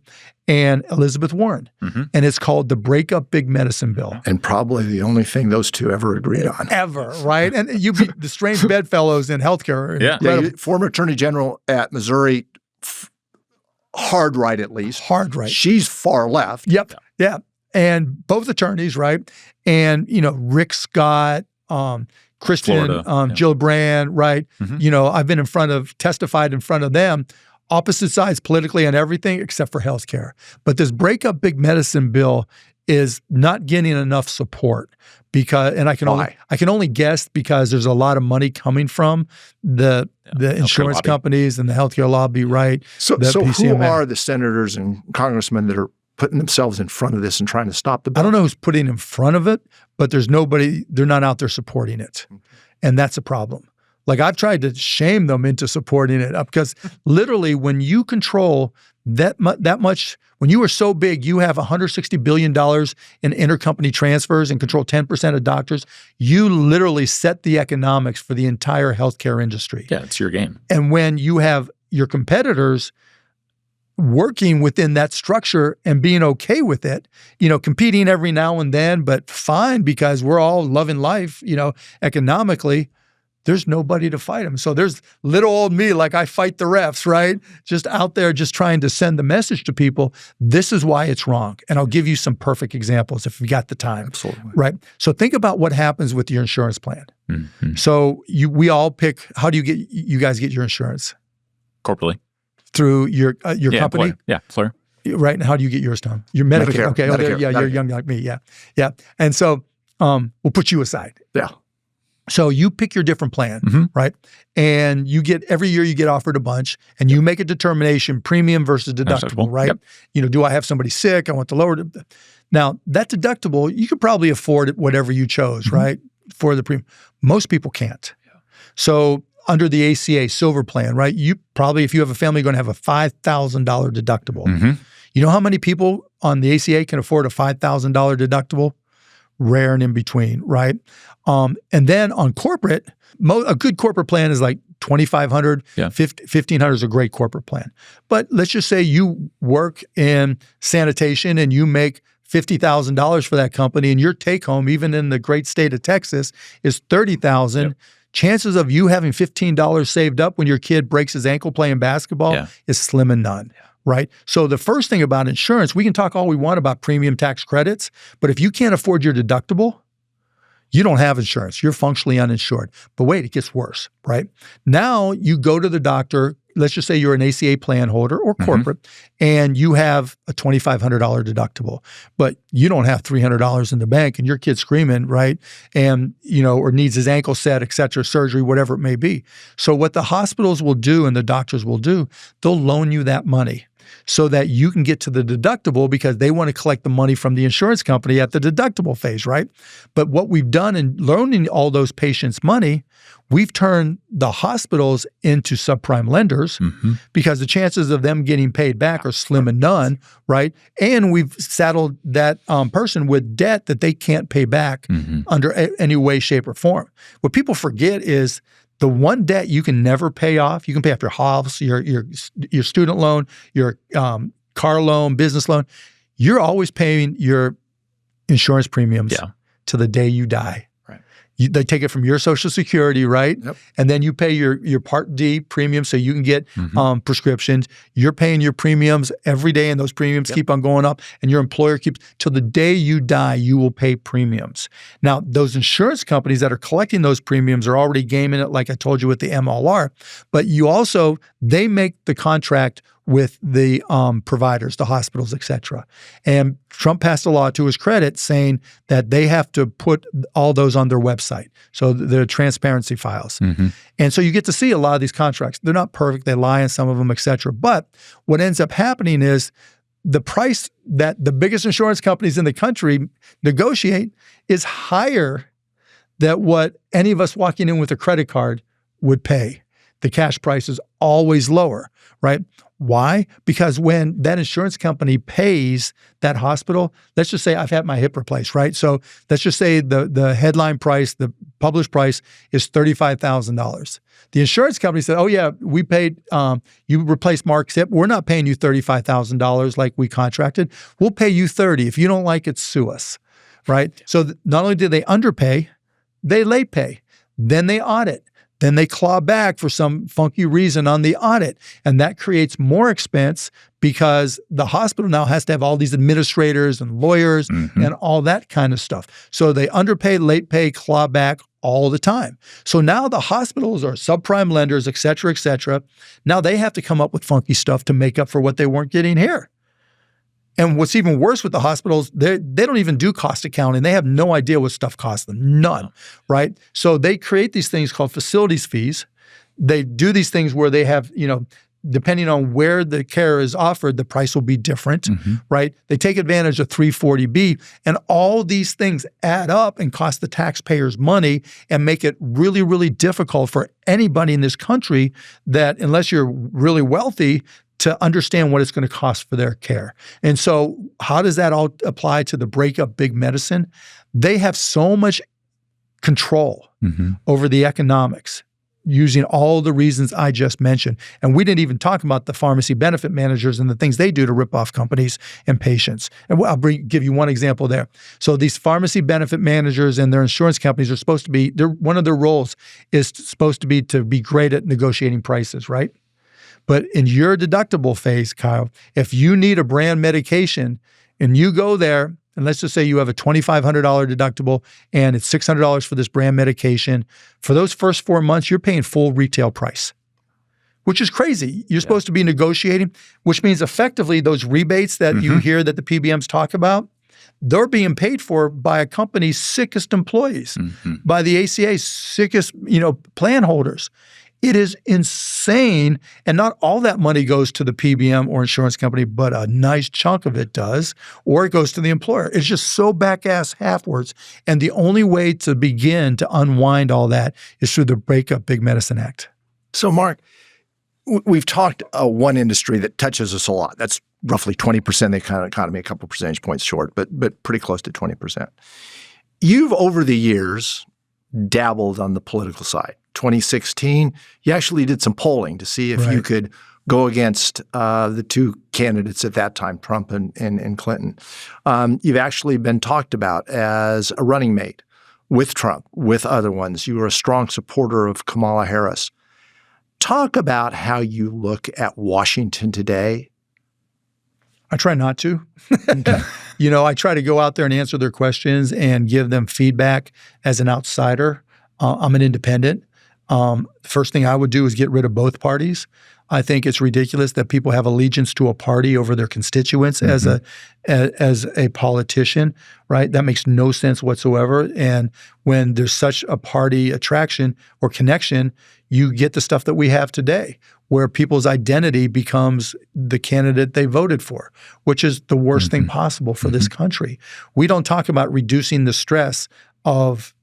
and Elizabeth Warren. And it's called the Breakup Big Medicine Bill. And probably the only thing those two ever agreed on. Ever, right? And the strange bedfellows in healthcare are incredible. Former Attorney General at Missouri, hard right at least. Hard right. She's far left. Yep. Yeah. And both attorneys, right? And, Rick Scott, Christian, Gillibrand, right? I've been testified in front of them, opposite sides politically on everything except for healthcare. But this Breakup Big Medicine Bill is not getting enough support because, and I can only guess because there's a lot of money coming from the insurance companies and the healthcare lobby, right? So who are the senators and congressmen that are putting themselves in front of this and trying to stop the bill? I don't know who's putting in front of it, but there's nobody, they're not out there supporting it. And that's a problem. Like I've tried to shame them into supporting it because literally when you control that much, when you are so big, you have $160 billion in intercompany transfers and control 10% of doctors, you literally set the economics for the entire healthcare industry. Yeah, it's your game. And when you have your competitors working within that structure and being okay with it, competing every now and then, but fine because we're all loving life, economically, there's nobody to fight them. So there's little old me, like I fight the refs, right? Just out there, just trying to send the message to people. This is why it's wrong. And I'll give you some perfect examples if we got the time. Absolutely. Right? So think about what happens with your insurance plan. So we all pick, how do you guys get your insurance? Corporately. Through your company? Employer. Yeah, employer. Right. And how do you get yours, Tom? Your Medicare. Okay. Medicare. You're young like me. Yeah. Yeah. And so we'll put you aside. Yeah. So you pick your different plan, right? And every year you get offered a bunch and you make a determination, premium versus deductible, right? Yep. Do I have somebody sick? I want to lower it. Now that deductible, you could probably afford it, whatever you chose, right? For the premium. Most people can't. Yeah. So under the ACA silver plan, right? You probably, if you have a family, you're going to have a $5,000 deductible. You know how many people on the ACA can afford a $5,000 deductible? Rare and in between, right? And then on corporate, a good corporate plan is like $2,500, $1,500 is a great corporate plan. But let's just say you work in sanitation and you make $50,000 for that company and your take home, even in the great state of Texas, is $30,000. Yep. Chances of you having $15 saved up when your kid breaks his ankle playing basketball is slim and none. Yeah. Right? So the first thing about insurance, we can talk all we want about premium tax credits, but if you can't afford your deductible, you don't have insurance. You're functionally uninsured. But wait, it gets worse, right? Now you go to the doctor, let's just say you're an ACA plan holder or corporate, and you have a $2,500 deductible, but you don't have $300 in the bank and your kid's screaming, right? And, or needs his ankle set, et cetera, surgery, whatever it may be. So what the hospitals will do and the doctors will do, they'll loan you that money so that you can get to the deductible because they want to collect the money from the insurance company at the deductible phase, right? But what we've done in loaning all those patients money, we've turned the hospitals into subprime lenders because the chances of them getting paid back are slim and none, right? And we've saddled that person with debt that they can't pay back under any way, shape, or form. What people forget is the one debt you can never pay off, you can pay off your house, your student loan, your car loan, business loan. You're always paying your insurance premiums to the day you die. Right. They take it from your Social Security, right? Yep. And then you pay your Part D premium so you can get prescriptions. You're paying your premiums every day, and those premiums keep on going up. And your employer keeps, till the day you die, you will pay premiums. Now, those insurance companies that are collecting those premiums are already gaming it, like I told you with the MLR. But they make the contract with the providers, the hospitals, et cetera. And Trump passed a law to his credit saying that they have to put all those on their website. So the transparency files. And so you get to see a lot of these contracts. They're not perfect. They lie in some of them, et cetera. But what ends up happening is the price that the biggest insurance companies in the country negotiate is higher than what any of us walking in with a credit card would pay. the cash price is always lower, right? Why? Because when that insurance company pays that hospital, let's just say I've had my hip replaced, right? So let's just say the headline price, the published price is $35,000. The insurance company said, oh yeah, we paid, you replaced Mark's hip. We're not paying you $35,000 like we contracted. We'll pay you $30,000. If you don't like it, sue us, right? So not only did they underpay, they late pay. Then they audit. Then they claw back for some funky reason on the audit. And that creates more expense because the hospital now has to have all these administrators and lawyers and all that kind of stuff. So they underpay, late pay, claw back all the time. So now the hospitals are subprime lenders, et cetera, et cetera. Now they have to come up with funky stuff to make up for what they weren't getting here. And what's even worse with the hospitals, they don't even do cost accounting. They have no idea what stuff costs them. None, right? So they create these things called facilities fees. They do these things where they have, depending on where the care is offered, the price will be different, right? They take advantage of 340B, and all these things add up and cost the taxpayers money and make it really, really difficult for anybody in this country that, unless you're really wealthy, to understand what it's going to cost for their care. And so how does that all apply to the breakup big medicine? They have so much control over the economics using all the reasons I just mentioned. And we didn't even talk about the pharmacy benefit managers and the things they do to rip off companies and patients. And I'll give you one example there. So these pharmacy benefit managers and their insurance companies are supposed to be, one of their roles is supposed to be great at negotiating prices, right? But in your deductible phase, Kyle, if you need a brand medication and you go there, and let's just say you have a $2,500 deductible and it's $600 for this brand medication, for those first 4 months, you're paying full retail price, which is crazy. You're supposed to be negotiating, which means effectively those rebates that you hear that the PBMs talk about, they're being paid for by a company's sickest employees, by the ACA's sickest, plan holders. It is insane, and not all that money goes to the PBM or insurance company, but a nice chunk of it does, or it goes to the employer. It's just so back-ass halfwards, and the only way to begin to unwind all that is through the Breakup Big Medicine Act. So, Mark, we've talked one industry that touches us a lot. That's roughly 20% of the economy, a couple percentage points short, but pretty close to 20%. You've, over the years, dabbled on the political side. 2016, you actually did some polling to see if you could go against the two candidates at that time, Trump and Clinton. You've actually been talked about as a running mate with Trump, with other ones. You were a strong supporter of Kamala Harris. Talk about how you look at Washington today. I try not to. I try to go out there and answer their questions and give them feedback as an outsider. I'm an independent. First thing I would do is get rid of both parties. I think it's ridiculous that people have allegiance to a party over their constituents as a politician, right? That makes no sense whatsoever. And when there's such a party attraction or connection, you get the stuff that we have today, where people's identity becomes the candidate they voted for, which is the worst thing possible for this country. We don't talk about reducing the stress of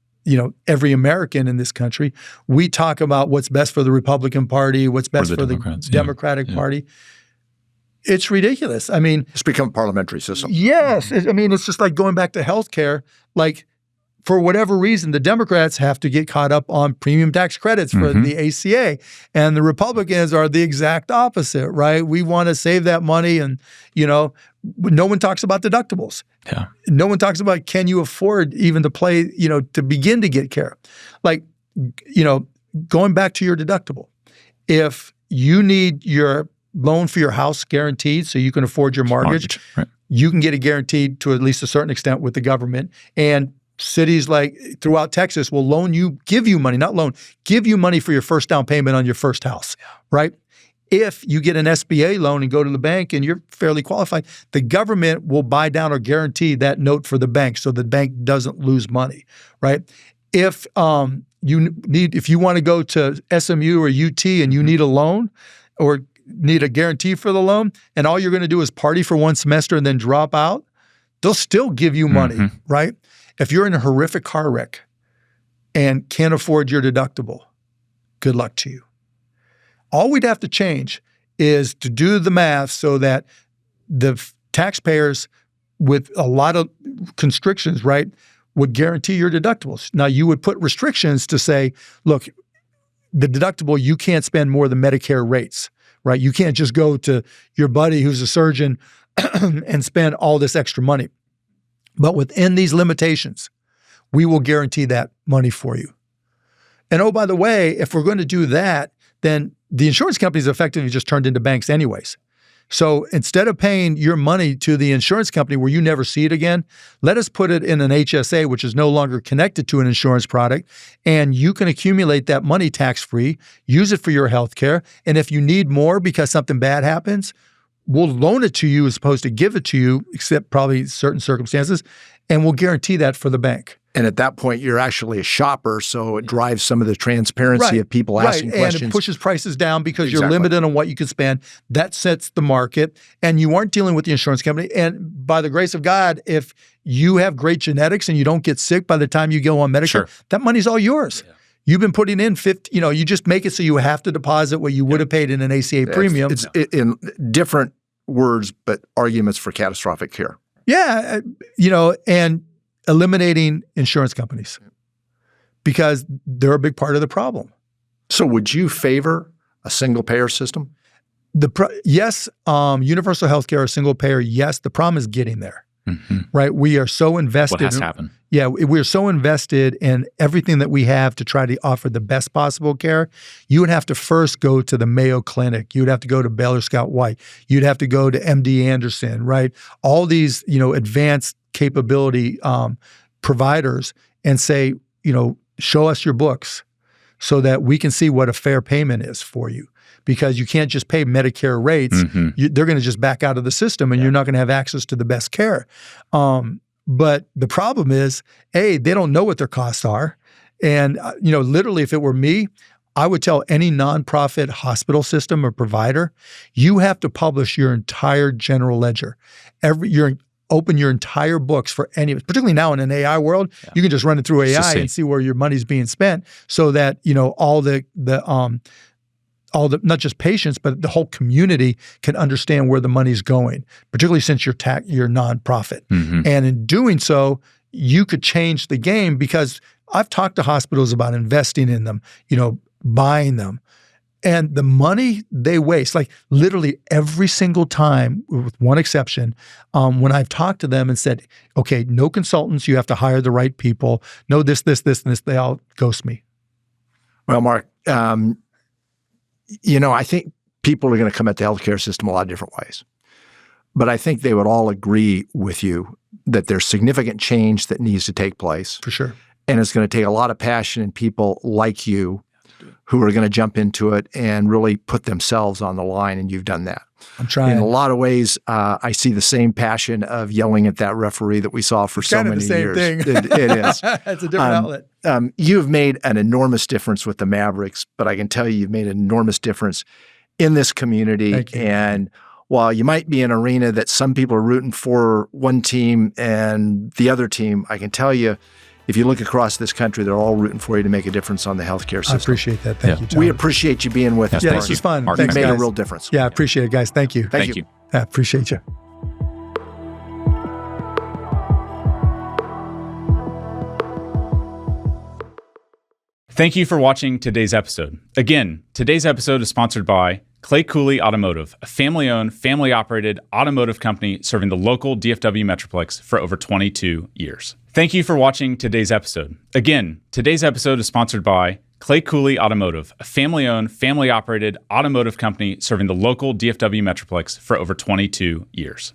every American in this country. We talk about what's best for the Republican Party, what's best for the Democratic Party. It's ridiculous. I mean, it's become a parliamentary system. Yes. It's just like going back to healthcare. Like, for whatever reason, the Democrats have to get caught up on premium tax credits for the ACA, and the Republicans are the exact opposite, right? We want to save that money, and no one talks about deductibles. Yeah. No one talks about, can you afford even to to begin to get care? Like, going back to your deductible, if you need your loan for your house guaranteed so you can afford your mortgage, you can get it guaranteed to at least a certain extent with the government. And cities like throughout Texas will give you money for your first down payment on your first house, right? If you get an SBA loan and go to the bank and you're fairly qualified, the government will buy down or guarantee that note for the bank so the bank doesn't lose money, right? If you want to go to SMU or UT and you need a loan or need a guarantee for the loan, and all you're going to do is party for one semester and then drop out, they'll still give you money, right? If you're in a horrific car wreck and can't afford your deductible, good luck to you. All we'd have to change is to do the math so that the taxpayers with a lot of constrictions, right, would guarantee your deductibles. Now, you would put restrictions to say, look, the deductible, you can't spend more than Medicare rates, right? You can't just go to your buddy who's a surgeon and spend all this extra money. But within these limitations, we will guarantee that money for you. And oh, by the way, if we're going to do that, then the insurance companies effectively just turned into banks anyways. So instead of paying your money to the insurance company where you never see it again, let us put it in an HSA, which is no longer connected to an insurance product, and you can accumulate that money tax-free, use it for your health care, and if you need more because something bad happens, we'll loan it to you as opposed to give it to you, except probably certain circumstances, and we'll guarantee that for the bank. And at that point, you're actually a shopper, so it drives some of the transparency of people asking questions. And it pushes prices down because you're limited on what you can spend. That sets the market, and you aren't dealing with the insurance company. And by the grace of God, if you have great genetics and you don't get sick by the time you go on Medicare, that money's all yours. Yeah. You've been putting in 50, you just make it so you have to deposit what you would have paid in an ACA premium. It's in different words, but arguments for catastrophic care. Yeah, and eliminating insurance companies because they're a big part of the problem. So would you favor a single payer system? Yes, universal health care, a single payer, yes. The problem is getting there, right? We are so invested. What has to happen? Yeah, we're so invested in everything that we have to try to offer the best possible care. You would have to first go to the Mayo Clinic. You would have to go to Baylor Scott White. You'd have to go to MD Anderson, right? All these, advanced capability providers and say, show us your books so that we can see what a fair payment is for you. Because you can't just pay Medicare rates. They're going to just back out of the system and you're not going to have access to the best care. But the problem is, A, they don't know what their costs are. And, literally, if it were me, I would tell any nonprofit hospital system or provider, you have to publish your entire general ledger. Open your entire books for any, particularly now in an AI world, you can just run it through AI and see where your money's being spent so that, all the not just patients, but the whole community can understand where the money's going, particularly since you're nonprofit. And in doing so, you could change the game because I've talked to hospitals about investing in them, buying them. And the money they waste, like literally every single time, with one exception, when I've talked to them and said, okay, no consultants, you have to hire the right people, no this, and this, they all ghost me. Well, Mark, I think people are going to come at the healthcare system a lot of different ways. But I think they would all agree with you that there's significant change that needs to take place. For sure. And it's going to take a lot of passion in people like you who are going to jump into it and really put themselves on the line, and you've done that. I'm trying. In a lot of ways, I see the same passion of yelling at that referee that we saw for so many years. It's kind of the same thing. It is. It's a different outlet. You've made an enormous difference with the Mavericks, but I can tell you've made an enormous difference in this community. Thank you. And while you might be in an arena that some people are rooting for one team and the other team, I can tell you, if you look across this country, they're all rooting for you to make a difference on the healthcare system. I appreciate that. Thank you, Tom. We appreciate you being with us. Yeah, this was fun. Mark, Thanks, you made guys. a real difference. Yeah, I appreciate it, guys. Thank you. Thank you. I appreciate you. Thank you for watching today's episode. Again, today's episode is sponsored by Clay Cooley Automotive, a family-owned, family-operated automotive company serving the local DFW Metroplex for over 22 years. Thank you for watching today's episode. Again, today's episode is sponsored by Clay Cooley Automotive, a family-owned, family-operated automotive company serving the local DFW Metroplex for over 22 years.